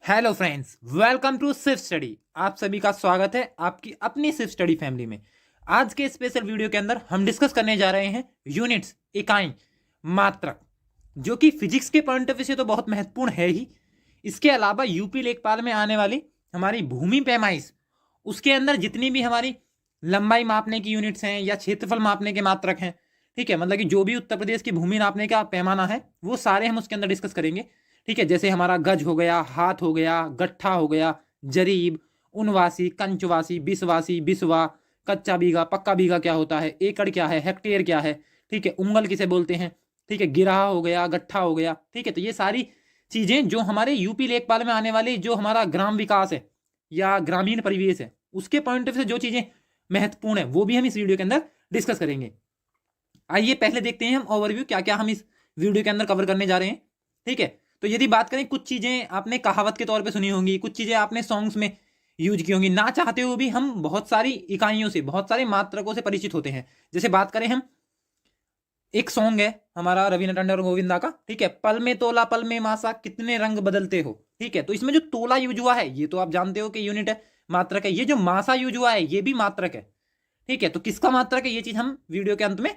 Hello friends, welcome to सिर्फ study. आप सभी का स्वागत है आपकी अपनी सिर्फ स्टडी फैमिली में। आज के स्पेशल वीडियो के अंदर हम डिस्कस करने जा रहे हैं यूनिट्स, इकाई, मात्रक, जो कि फिजिक्स के पॉइंट ऑफ व्यू से तो बहुत महत्वपूर्ण है ही। इसके अलावा यूपी लेखपाल में आने वाली हमारी भूमि पैमाइश, उसके अंदर जितनी भी हमारी लंबाई मापने की यूनिट्स हैं या क्षेत्रफल मापने के मात्रक हैं, ठीक है, मतलब कि जो भी उत्तर प्रदेश की भूमि नापने का पैमाना है वो सारे हम उसके अंदर डिस्कस करेंगे। ठीक है, जैसे हमारा गज हो गया, हाथ हो गया, गट्ठा हो गया, जरीब, उनवासी, कंचवासी, बिसवासी, बिसवा, कच्चा बीघा, पक्का बीघा क्या होता है, एकड़ क्या है, हेक्टेयर क्या है, ठीक है, उंगल किसे बोलते हैं, ठीक है, गिरहा हो गया, गट्ठा हो गया। ठीक है, तो ये सारी चीजें जो हमारे यूपी लेखपाल में आने वाली जो हमारा ग्राम विकास है या ग्रामीण परिवेश है उसके पॉइंट ऑफ से जो चीजें महत्वपूर्ण है वो भी हम इस वीडियो के अंदर डिस्कस करेंगे। आइए पहले देखते हैं हम ओवरव्यू क्या क्या हम इस वीडियो के अंदर कवर करने जा रहे हैं। ठीक है, तो यदि बात करें, कुछ चीजें आपने कहावत के तौर पे सुनी होंगी, कुछ चीजें आपने सॉन्ग्स में यूज की होंगी, ना चाहते हुए भी हम बहुत सारी इकाइयों से, बहुत सारे मात्रकों से परिचित होते हैं। जैसे बात करें हम, एक सॉन्ग है हमारा रवीना टंडन और गोविंदा का, ठीक है, पल में तोला पल में मासा कितने रंग बदलते हो। ठीक है, तो इसमें जो तोला यूज हुआ है ये तो आप जानते हो कि यूनिट है, मात्रक है। ये जो मासा यूज हुआ है ये भी मात्रक है। ठीक है, तो किसका मात्रक है ये चीज हम वीडियो के अंत में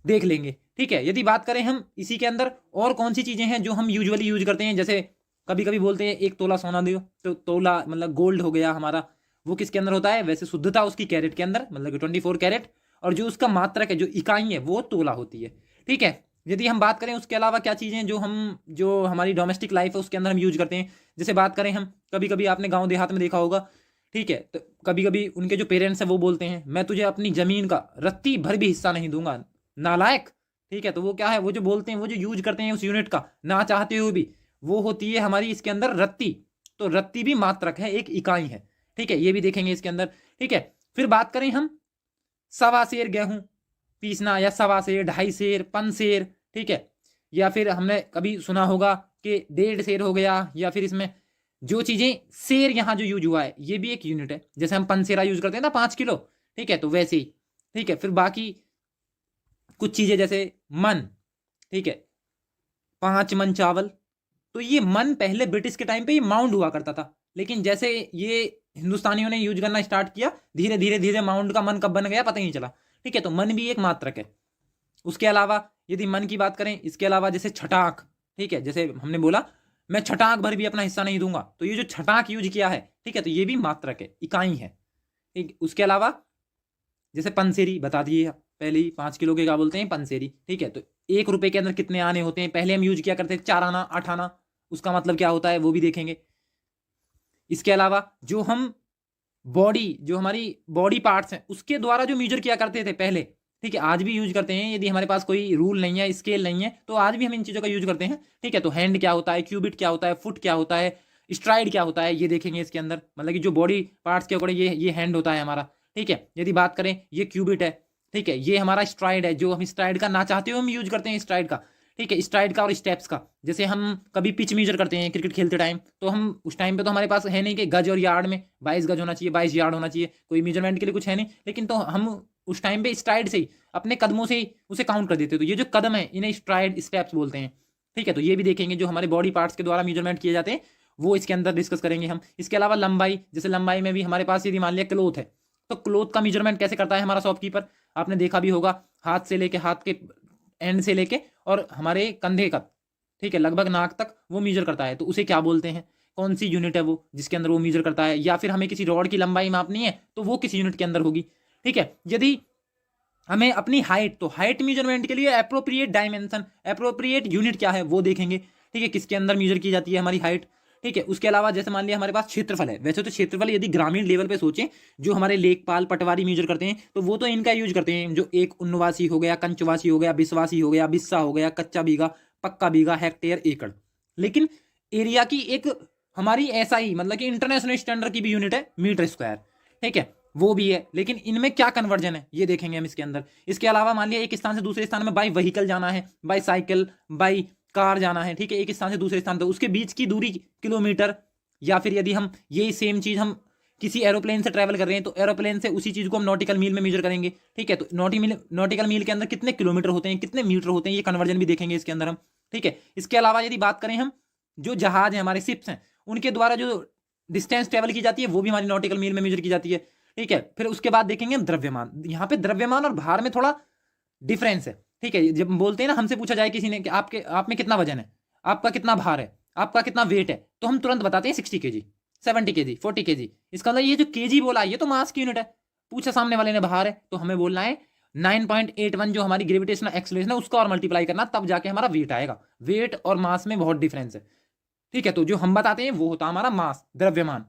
देख लेंगे। ठीक है, यदि बात करें हम इसी के अंदर और कौन सी चीजें हैं जो हम यूजुअली यूज करते हैं, जैसे कभी कभी बोलते हैं एक तोला सोना दो, तो तोला मतलब गोल्ड हो गया हमारा, वो किसके अंदर होता है, वैसे शुद्धता उसकी कैरेट के अंदर, मतलब कि 24 कैरेट, और जो उसका मात्रक है, जो इकाई है, वो तोला होती है। ठीक है, यदि हम बात करें उसके अलावा क्या चीज़ें जो हमारी डोमेस्टिक लाइफ है उसके अंदर हम यूज करते हैं, जैसे बात करें हम, कभी कभी आपने गाँव देहात में देखा होगा, ठीक है, तो कभी कभी उनके जो पेरेंट्स हैं वो बोलते हैं मैं तुझे अपनी जमीन का रत्ती भर भी हिस्सा नहीं दूंगा, नालायक। ठीक है, तो वो क्या है, वो जो बोलते हैं, वो जो यूज करते हैं उस यूनिट का ना चाहते हुए भी, वो होती है हमारी इसके अंदर रत्ती। तो रत्ती भी मात्रक है, एक इकाई है। ठीक है, ये भी देखेंगे इसके अंदर। ठीक है, फिर बात करें हम, सवा सेर गेहूं पीसना, या सवा सेर, ढाई सेर, पन सेर, ठीक है, या फिर हमने कभी सुना होगा कि 1.5 सेर हो गया, या फिर इसमें जो चीजें सेर यहाँ जो यूज हुआ है ये भी एक यूनिट है, जैसे हम पंसेरा यूज करते हैं ना 5 किलो। ठीक है, तो वैसे ही। ठीक है, फिर बाकी कुछ चीजें जैसे मन, ठीक है, 5 मन चावल, तो ये मन पहले ब्रिटिश के टाइम पे ये माउंड हुआ करता था, लेकिन जैसे ये हिंदुस्तानियों ने यूज करना स्टार्ट किया, धीरे धीरे धीरे माउंड का मन कब बन गया पता ही नहीं चला। ठीक है, तो मन भी एक मात्रक है। उसके अलावा यदि मन की बात करें, इसके अलावा जैसे छटाक, ठीक है, जैसे हमने बोला मैं छटाक भर भी अपना हिस्सा नहीं दूंगा, तो ये जो छटाक यूज किया है, ठीक है, तो ये भी मात्रक है, इकाई है। ठीक, उसके अलावा जैसे पंसेरी बता दिए पहले ही, 5 किलो के क्या बोलते हैं, पंसेरी। ठीक है, तो 1 रुपए के अंदर कितने आने होते हैं, पहले हम यूज किया करते थे 4 आना, 8 आना, उसका मतलब क्या होता है वो भी देखेंगे। इसके अलावा जो हम बॉडी, जो हमारी बॉडी पार्ट्स हैं उसके द्वारा जो मेजर किया करते थे पहले, ठीक है, आज भी यूज करते हैं, यदि हमारे पास कोई रूल नहीं है, स्केल नहीं है, तो आज भी हम इन चीज़ों का यूज करते हैं। ठीक है, तो हैंड क्या होता है, क्यूबिट क्या होता है, फुट क्या होता है, स्ट्राइड क्या होता है, ये देखेंगे इसके अंदर, मतलब कि जो बॉडी पार्ट्स के अकॉर्डिंग ये हैंड होता है हमारा। ठीक है, यदि बात करें ये क्यूबिट है, ठीक है, ये हमारा स्ट्राइड है, जो हम स्ट्राइड का ना चाहते हुए हम यूज करते हैं स्ट्राइड का। ठीक है, स्ट्राइड का और स्टेप्स का, जैसे हम कभी पिच मेजर करते हैं क्रिकेट खेलते टाइम, तो हम उस टाइम पे तो हमारे पास है नहीं कि गज और यार्ड में 22 गज होना चाहिए, 22 यार्ड होना चाहिए, कोई मेजरमेंट के लिए कुछ है नहीं, लेकिन तो हम उस टाइम पे स्ट्राइड से ही, अपने कदमों से ही उसे काउंट कर देते, तो ये जो कदम है इन्हें स्ट्राइड स्टेप्स बोलते हैं। ठीक है, तो ये भी देखेंगे, जो हमारे बॉडी पार्ट्स के द्वारा मेजरमेंट किए जाते हैं वो इसके अंदर डिस्कस करेंगे हम। इसके अलावा लंबाई, जैसे लंबाई में भी हमारे पास यदि मान लिया क्लोथ है, तो क्लोथ का मेजरमेंट कैसे करता है हमारा शॉपकीपर, आपने देखा भी होगा, हाथ से लेके, हाथ के एंड से लेके और हमारे कंधे का, ठीक है, लगभग नाक तक वो मीजर करता है, तो उसे क्या बोलते हैं, कौन सी यूनिट है वो जिसके अंदर वो मीजर करता है। या फिर हमें किसी रॉड की लंबाई मापनी है तो वो किस यूनिट के अंदर होगी। ठीक है, यदि हमें अपनी हाइट, तो हाइट मेजरमेंट के लिए अप्रोप्रिएट डायमेंशन, अप्रोप्रिएट यूनिट क्या है वो देखेंगे। ठीक है, किसके अंदर मेजर की जाती है हमारी हाइट। ठीक है, उसके अलावा जैसे मान लिया हमारे पास क्षेत्रफल है, वैसे तो क्षेत्रफल यदि ग्रामीण लेवल पे सोचें, जो हमारे लेखपाल पटवारी मेजर करते हैं तो वो तो इनका यूज करते हैं, जो एक उन्नवासी हो गया, कंचवासी हो गया, बिसवासी हो गया, बिस्सा हो गया, कच्चा बीघा, पक्का बीघा, हेक्टेयर, एकड़। लेकिन एरिया की एक हमारी ऐसा ही, मतलब कि इंटरनेशनल स्टैंडर्ड की भी यूनिट है मीटर स्क्वायर। ठीक है, वो भी है, लेकिन इनमें क्या कन्वर्जन है ये देखेंगे हम इसके अंदर। इसके अलावा मान लिया एक स्थान से दूसरे स्थान में बाई व्हीकल जाना है, बाई साइकिल, बाई कार जाना है, ठीक है, एक स्थान से दूसरे स्थान, तो उसके बीच की दूरी किलोमीटर। या फिर यदि हम यही सेम चीज हम किसी एरोप्लेन से ट्रैवल कर रहे हैं, तो एरोप्लेन से उसी चीज को हम नॉटिकल मील में मेजर करेंगे। ठीक है, तो नॉटिकल मील के अंदर कितने किलोमीटर होते हैं, कितने मीटर होते हैं, ये कन्वर्जन भी देखेंगे इसके अंदर हम। ठीक है, इसके अलावा यदि बात करें हम, जो जहाज है हमारे शिप्स हैं, उनके द्वारा जो डिस्टेंस ट्रेवल की जाती है वो भी हमारी नॉटिकल मील में मेजर की जाती है। ठीक है, फिर उसके बाद देखेंगे हम द्रव्यमान। यहाँ पे द्रव्यमान और भार में थोड़ा डिफरेंस है। ठीक है, जब बोलते हैं ना, हमसे पूछा जाए किसी ने कि आप में कितना वजन है, आपका कितना भार है, आपका कितना वेट है, तो हम तुरंत बताते हैं 60 kg, 70 kg, 40 kg। इसका मतलब ये जो केजी बोला ये तो मास की यूनिट है। पूछा सामने वाले ने भार है तो हमें बोलना है 9.81 जो हमारी ग्रेविटेशनल एक्सेलरेशन है उसका और मल्टीप्लाई करना, तब जाके हमारा वेट आएगा। वेट और मास में बहुत डिफरेंस है। ठीक है, तो जो हम बताते हैं वो होता है हमारा मास, द्रव्यमान।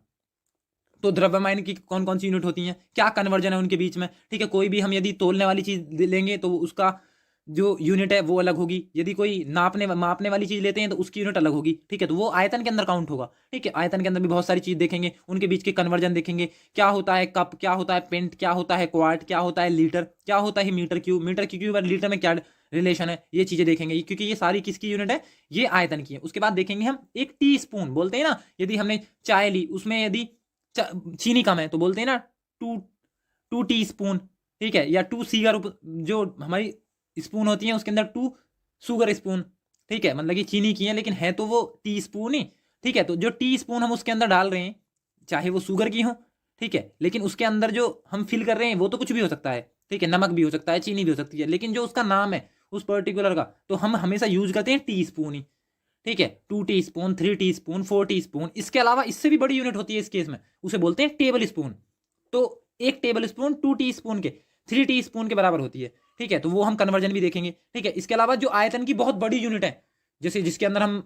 तो द्रव्यमान की कौन कौन सी यूनिट होती हैं, क्या कन्वर्जन है उनके बीच में। ठीक है, कोई भी हम यदि तोलने वाली चीज लेंगे तो उसका जो यूनिट है वो अलग होगी। यदि कोई मापने वाली चीज लेते हैं तो उसकी यूनिट अलग होगी। ठीक है, तो वो आयतन के अंदर काउंट होगा। ठीक है, आयतन के अंदर भी बहुत सारी चीज देखेंगे, उनके बीच के कन्वर्जन देखेंगे। क्या होता है कप, क्या होता है पेंट, क्या होता है क्वार्ट, क्या होता है लीटर, क्या होता है मीटर क्यूब, मीटर क्यूब और लीटर में क्या रिलेशन है, ये चीजें देखेंगे, क्योंकि ये सारी किसकी यूनिट है, ये आयतन की है। उसके बाद देखेंगे हम एक टी स्पून, बोलते हैं ना, यदि हमने चाय ली उसमें यदि चीनी कम है तो बोलते हैं ना टू टू टी स्पून। ठीक है, या टू सीगर, जो हमारी स्पून होती है उसके अंदर टू शुगर स्पून। ठीक है, मतलब कि चीनी की है लेकिन है तो वो टी स्पून ही। ठीक है, तो जो टी स्पून हम उसके अंदर डाल रहे हैं चाहे वो शुगर की हो, ठीक है, लेकिन उसके अंदर जो हम फिल कर रहे हैं वो तो कुछ भी हो सकता है। ठीक है, नमक भी हो सकता है, चीनी भी हो सकती है, लेकिन जो उसका नाम है उस पर्टिकुलर का, तो हम हमेशा यूज करते हैं टी स्पून ही। ठीक है, 2 टीस्पून, 3 टीस्पून, 4 टीस्पून। इसके अलावा इससे भी बड़ी यूनिट होती है इस केस में, उसे बोलते हैं टेबल स्पून। तो एक टेबल स्पून 2 टीस्पून के 3 टीस्पून के बराबर होती है। ठीक है, तो वो हम कन्वर्जन भी देखेंगे। ठीक है, इसके अलावा जो आयतन की बहुत बड़ी यूनिट है, जैसे जिसके अंदर हम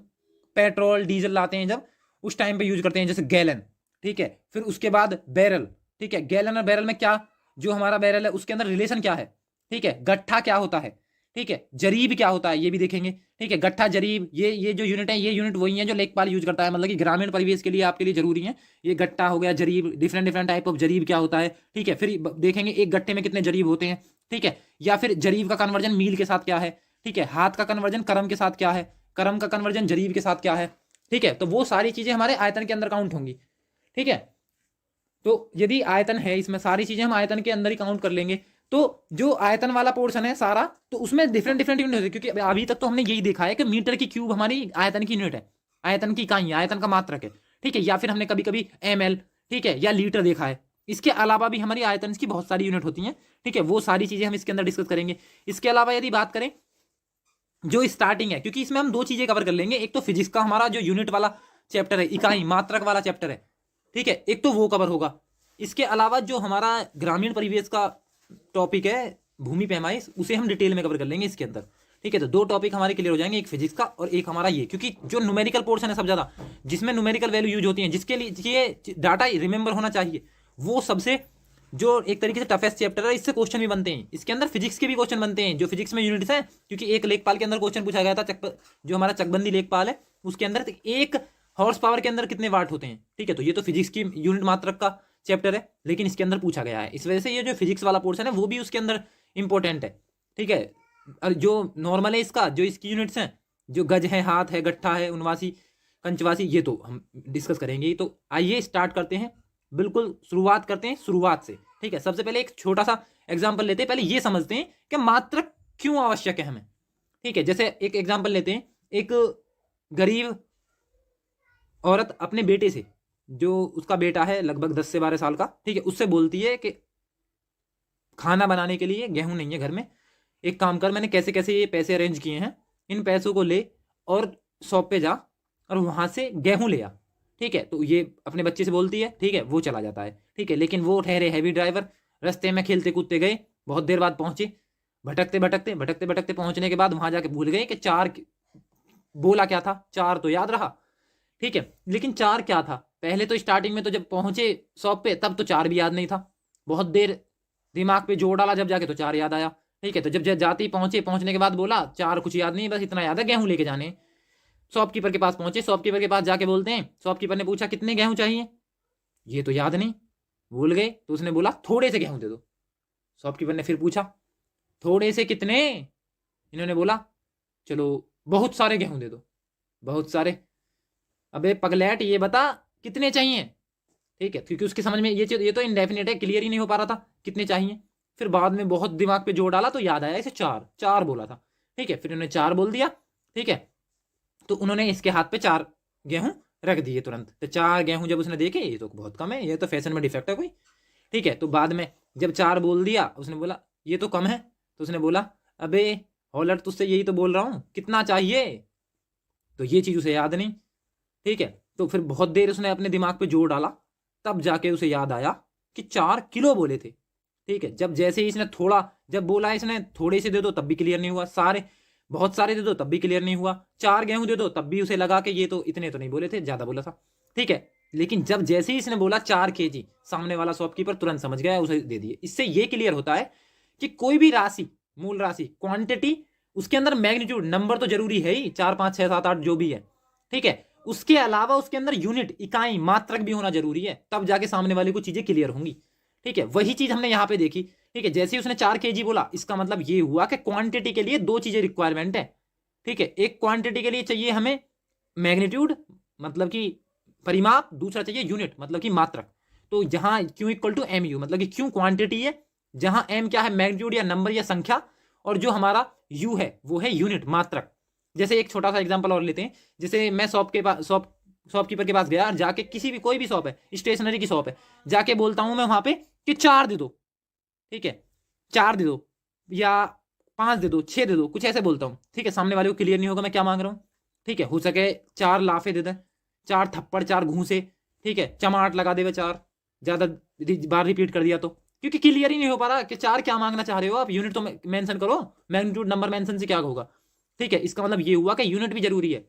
पेट्रोल डीजल लाते हैं जब, उस टाइम पे यूज करते हैं, जैसे गैलन। ठीक है, फिर उसके बाद बैरल। ठीक है, गैलन और बैरल में क्या, जो हमारा बैरल है उसके अंदर रिलेशन क्या है। ठीक है, गट्ठा क्या होता है। ठीक है, जरीब क्या होता है ये भी देखेंगे। ठीक है, गट्ठा जरीब, ये जो यूनिट है, ये यूनिट वही है जो लेखपाल यूज करता है, मतलब कि ग्रामीण परिवेश के लिए आपके लिए जरूरी है। ये गट्टा हो गया, जरीब, डिफरेंट डिफरेंट टाइप ऑफ जरीब क्या होता है। ठीक है, फिर देखेंगे एक गट्टे में कितने जरीब होते हैं। ठीक है, या फिर जरीब का कन्वर्जन मील के साथ क्या है। ठीक है, हाथ का कन्वर्जन करम के साथ क्या है, करम का कन्वर्जन जरीब के साथ क्या है। ठीक है, तो वो सारी चीजें हमारे आयतन के अंदर काउंट होंगी। ठीक है, तो यदि आयतन है, इसमें सारी चीजें हम आयतन के अंदर ही काउंट कर लेंगे। तो जो आयतन वाला पोर्शन है सारा, तो उसमें डिफरेंट डिफरेंट यूनिट होती है, क्योंकि अभी तक तो हमने यही देखा है कि मीटर की क्यूब हमारी आयतन की यूनिट है, आयतन की इकाई है, आयतन का मात्रक है। ठीक है, या फिर हमने कभी कभी ml, ठीक है, या लीटर देखा है। इसके अलावा भी हमारी आयतन की बहुत सारी यूनिट होती हैं। ठीक है, वो सारी चीजें हम इसके अंदर डिस्कस करेंगे। इसके अलावा यदि बात करें जो स्टार्टिंग है, क्योंकि इसमें हम दो चीजें कवर कर लेंगे, एक तो फिजिक्स का हमारा जो यूनिट वाला चैप्टर है, इकाई मात्रक वाला चैप्टर है। ठीक है, एक तो वो कवर होगा। इसके अलावा जो हमारा ग्रामीण परिवेश का टॉपिक है, भूमि पैमाइश, उसे हम डिटेल में कवर कर लेंगे इसके अंदर। ठीक है, तो दो टॉपिक हमारे क्लियर हो जाएंगे, एक फिजिक्स का और एक हमारा ये, क्योंकि जो न्यूमेरिकल पोर्शन है सब ज्यादा, जिसमें न्यूमेरिकल वैल्यू यूज होती है, जिसके लिए डाटा रिमेंबर होना चाहिए, वो सबसे जो एक तरीके से टफेस्ट चैप्टर है। इससे क्वेश्चन भी बनते हैं, इसके अंदर फिजिक्स के भी क्वेश्चन बनते हैं, जो फिजिक्स में यूनिट्स हैं। क्योंकि एक लेखपाल के अंदर क्वेश्चन पूछा गया था, जो हमारा चकबंदी लेखपाल है उसके अंदर, एक हॉर्स पावर के अंदर कितने वाट होते हैं। ठीक है, तो ये तो फिजिक्स की यूनिट मात्रक का चैप्टर है, लेकिन इसके अंदर पूछा गया है, इस वजह से ये जो फिजिक्स वाला पोर्शन है वो भी उसके अंदर इंपॉर्टेंट है। ठीक है, और जो नॉर्मल है इसका, जो इसकी यूनिट्स हैं, जो गज है, हाथ है, गट्ठा है, उनवासी, कंचवासी, ये तो हम डिस्कस करेंगे। तो आइए स्टार्ट करते हैं, बिल्कुल शुरुआत करते हैं शुरुआत से। ठीक है, सबसे पहले एक छोटा सा एग्जाम्पल लेते हैं, पहले ये समझते हैं कि मात्रक क्यों आवश्यक है हमें। ठीक है, जैसे एक एग्जाम्पल लेते हैं, एक गरीब औरत अपने बेटे से, जो उसका बेटा है लगभग 10 से 12 साल का, ठीक है, उससे बोलती है कि खाना बनाने के लिए गेहूं नहीं है घर में, एक काम कर, मैंने कैसे कैसे ये पैसे अरेंज किए हैं, इन पैसों को ले और शॉप पे जा और वहां से गेहूं ले आ। ठीक है, तो ये अपने बच्चे से बोलती है, ठीक है, वो चला जाता है। ठीक है, लेकिन वो ठहरे हैवी ड्राइवर, रास्ते में खेलते कूदते गए, बहुत देर बाद पहुंचे, भटकते भटकते भटकते भटकते पहुंचने के बाद वहां जाके भूल गए कि चार बोला क्या था। चार तो याद रहा, ठीक है, लेकिन चार क्या था, पहले तो स्टार्टिंग में तो जब पहुंचे शॉप पे तब तो चार भी याद नहीं था, बहुत देर दिमाग पे जोर डाला, जब जाके तो चार याद आया। ठीक है, तो जब जाते ही पहुंचे, पहुंचने के बाद बोला चार कुछ याद नहीं, बस इतना याद है गेहूं लेके जाने। शॉपकीपर के पास पहुंचे, शॉपकीपर के पास जाके बोलते हैं, शॉपकीपर ने पूछा कितने गेहूं चाहिए, ये तो याद नहीं, भूल गए, तो उसने बोला थोड़े से गेहूं दे दो। शॉपकीपर ने फिर पूछा थोड़े से कितने, इन्होंने बोला चलो बहुत सारे गेहूं दे दो। बहुत सारे, अबे पगलैट ये बता कितने चाहिए। ठीक है, क्योंकि उसकी समझ में ये तो इनडेफिनेट है, क्लियर ही नहीं हो पा रहा था कितने चाहिए। फिर बाद में बहुत दिमाग पे जोर डाला तो याद आया इसे चार, चार बोला था। ठीक है, फिर उन्होंने चार बोल दिया। ठीक है, तो उन्होंने इसके हाथ पे चार गेहूं रख दिए तुरंत। तो 4 गेहूं जब उसने देखे ये तो बहुत कम है, ये तो फैशन में डिफेक्ट है कोई, ठीक है। तो बाद में जब 4 बोल दिया उसने बोला ये तो कम है, तो उसने बोला अबे हॉलट तुझसे यही तो बोल रहा हूँ, कितना चाहिए। तो ये चीज़ उसे याद नहीं, ठीक है। तो फिर बहुत देर उसने अपने दिमाग पे जोर डाला, तब जाके उसे याद आया कि 4 किलो बोले थे, ठीक है। जब जैसे ही इसने थोड़ा, जब बोला इसने थोड़े से दे दो तब भी क्लियर नहीं हुआ, सारे बहुत सारे दे दो तब भी क्लियर नहीं हुआ, 4 गेहूं दे दो तब भी उसे लगा कि ये तो इतने तो नहीं बोले थे, ज्यादा बोला था, ठीक है। लेकिन जब जैसे ही इसने बोला 4 kg, सामने वाला शॉपकीपर तुरंत समझ गया, उसे दे दिए। इससे ये क्लियर होता है कि कोई भी राशि, मूल राशि, क्वांटिटी, उसके अंदर मैग्नीट्यूड, नंबर तो जरूरी है ही, 4 5 6 7 8 जो भी है, ठीक है। उसके अलावा उसके अंदर यूनिट, इकाई, मात्रक भी होना जरूरी है, तब जाके सामने वाले को चीजें क्लियर होंगी, ठीक है। वही चीज हमने यहां पे देखी, ठीक है। जैसे ही उसने 4 kg बोला, इसका मतलब ये हुआ कि क्वांटिटी के लिए 2 चीजें रिक्वायरमेंट है, ठीक है। एक क्वांटिटी के लिए चाहिए हमें मैग्नीट्यूड, मतलब कि परिमाप, दूसरा चाहिए यूनिट, मतलब कि मात्रक। तो जहां Q equal to M U, मतलब कि Q क्वांटिटी है, जहां M क्या है, मैग्नीट्यूड या नंबर या संख्या, और जो हमारा U है वो है यूनिट, मात्रक। जैसे एक छोटा सा एग्जांपल और लेते हैं, जैसे मैं शॉपकीपर के पास गया और जाके, किसी भी कोई भी शॉप है, स्टेशनरी की शॉप है, जाके बोलता हूं मैं वहां पे कि 4 दे दो, ठीक है, 4 दे दो या 5 दे दो, 6 दे दो, कुछ ऐसे बोलता हूँ, ठीक है। सामने वाले को क्लियर नहीं होगा मैं क्या मांग रहा हूँ, ठीक है। हो सके 4 लाफे दे दे, 4 थप्पड़, 4 घूंसे, ठीक है, चमाट लगा देगा 4, ज्यादा बार रिपीट कर दिया तो, क्योंकि क्लियर ही नहीं हो पा रहा कि 4 क्या मांगना चाह रहे हो आप, यूनिट तो मेंशन करो, मैग्नीट्यूड नंबर मेंशन से क्या होगा, ठीक है। इसका मतलब ये हुआ कि यूनिट भी जरूरी है,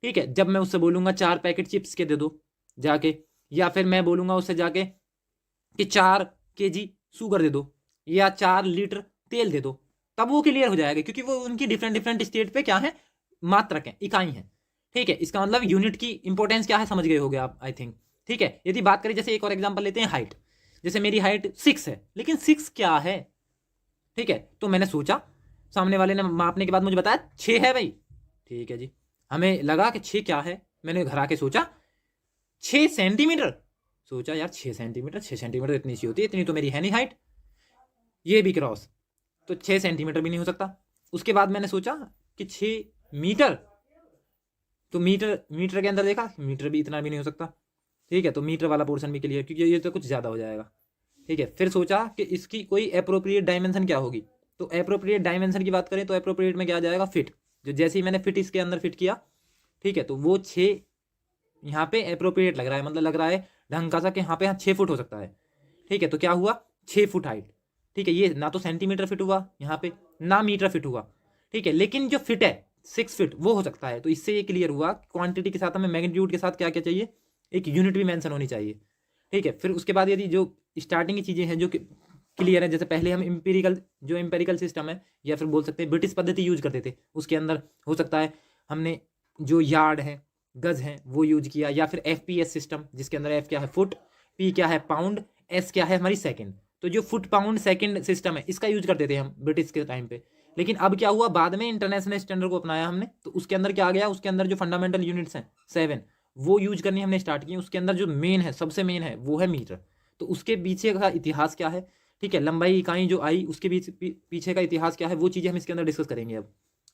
ठीक है। जब मैं उससे बोलूंगा 4 पैकेट चिप्स के दे दो जाके, या फिर मैं बोलूंगा उससे जाके कि 4 kg शुगर दे दो या 4 लीटर तेल दे दो, तब वो क्लियर हो जाएगा, क्योंकि वो उनकी डिफरेंट डिफरेंट स्टेट पे क्या है, मात्रक है, इकाई है, ठीक है। इसका मतलब यूनिट की इंपॉर्टेंस क्या है समझ गए होगे आप, आई थिंक, ठीक है। यदि बात करें, जैसे एक और एग्जांपल लेते हैं, हाइट। जैसे मेरी हाइट 6 है, लेकिन 6 क्या है, ठीक है। तो मैंने सोचा, सामने वाले ने मापने के बाद मुझे बताया 6 है भाई, ठीक है जी। हमें लगा कि 6 क्या है, मैंने घर आके सोचा 6 सेंटीमीटर, सोचा यार 6 सेंटीमीटर, 6 सेंटीमीटर इतनी सी होती है, इतनी तो मेरी है नहीं हाइट, ये भी क्रॉस, तो 6 सेंटीमीटर भी नहीं हो सकता। उसके बाद मैंने सोचा कि 6 मीटर, तो मीटर, मीटर के अंदर देखा मीटर भी इतना भी नहीं हो सकता, ठीक है। तो मीटर वाला पोर्शन भी क्लियर, क्योंकि ये तो कुछ ज़्यादा हो जाएगा, ठीक है। फिर सोचा कि इसकी कोई अप्रोप्रिएट डायमेंशन क्या होगी, तो अप्रोप्रिएट डायमेंशन की बात करें तो अप्रोप्रिएट में क्या आ जाएगा, फिट। जो जैसे ही मैंने फिट इसके अंदर फिट किया, ठीक है, तो वो 6 यहाँ पे अप्रोप्रिएट लग रहा है, मतलब लग रहा है ढंग का सा कि यहाँ पे 6 फुट हो सकता है, ठीक है। तो क्या हुआ, 6 फुट हाइट, ठीक है। ये ना तो सेंटीमीटर फिट हुआ यहाँ पे, ना मीटर फिट हुआ, ठीक है। लेकिन जो फिट है 6 फीट वो हो सकता है। तो इससे ये क्लियर हुआ क्वांटिटी के साथ हमें मैग्नीट्यूड के साथ क्या क्या चाहिए, एक यूनिट भी मेंशन होनी चाहिए, ठीक है। फिर उसके बाद यदि जो स्टार्टिंग की चीज़ें हैं जो क्लियर है, जैसे पहले हम एम्पेरिकल सिस्टम है, या फिर बोल सकते हैं ब्रिटिश पद्धति यूज करते थे, उसके अंदर हो सकता है हमने जो यार्ड है, गज है, वो यूज किया, या फिर FPS सिस्टम, जिसके अंदर F क्या है फुट, P क्या है पाउंड, S क्या है हमारी सेकंड। तो जो फुट पाउंड सेकंड सिस्टम है इसका यूज करते थे हम ब्रिटिश के टाइम पे। लेकिन अब क्या हुआ, बाद में इंटरनेशनल स्टैंडर्ड को अपनाया हमने, तो उसके अंदर क्या आ गया, उसके अंदर जो फंडामेंटल यूनिट्स हैं 7, वो यूज करनी हमने स्टार्ट की। उसके अंदर जो मेन है, सबसे मेन है, वो है मीटर। तो उसके पीछे का इतिहास क्या है, ठीक है, लंबाई इकाई जो आई उसके पीछे का इतिहास क्या है, वो चीज़ें हम इसके अंदर डिस्कस करेंगे अब,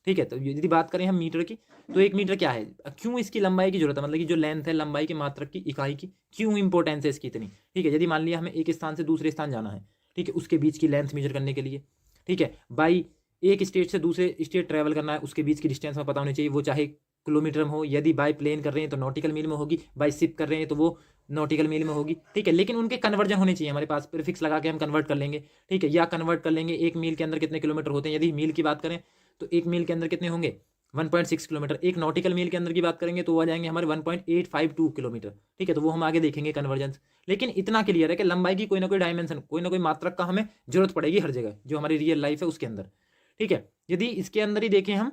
ठीक है। तो यदि बात करें हम मीटर की, तो 1 मीटर क्या है, क्यों इसकी लंबाई की जरूरत है, मतलब कि जो लेंथ है लंबाई की मात्रक की इकाई की, क्यों इंपॉर्टेंस है इसकी इतनी, ठीक है। यदि मान लिया हमें एक स्थान से दूसरे स्थान जाना है, ठीक है, उसके बीच की लेंथ मेजर करने के लिए, ठीक है, बाई एक स्टेट से दूसरे स्टेट ट्रैवल करना है, उसके बीच की डिस्टेंस में पता होनी चाहिए, वो चाहे किलोमीटर में हो, यदि बाई प्लेन कर रहे हैं तो नॉटिकल मील में होगी, बाई शिप कर रहे हैं तो वो नॉटिकल मील में होगी, ठीक है। लेकिन उनके कन्वर्जन होने चाहिए हमारे पास, प्रीफिक्स लगा के हम कन्वर्ट कर लेंगे, ठीक है, या कन्वर्ट कर लेंगे 1 मील के अंदर कितने किलोमीटर होते हैं। यदि मील की बात करें तो 1 मील के अंदर कितने होंगे, 1.6 किलोमीटर। एक नॉटिकल मील के अंदर की बात करेंगे तो वो आ जाएंगे हमारे 1.852 किलोमीटर, ठीक है। तो वो हम आगे देखेंगे कन्वर्जन। लेकिन इतना क्लियर है कि लंबाई की कोई ना कोई डायमेंशन, कोई ना कोई मात्रक का हमें जरूरत पड़ेगी हर जगह, जो हमारी रियल लाइफ है उसके अंदर, ठीक है। यदि इसके अंदर ही देखें हम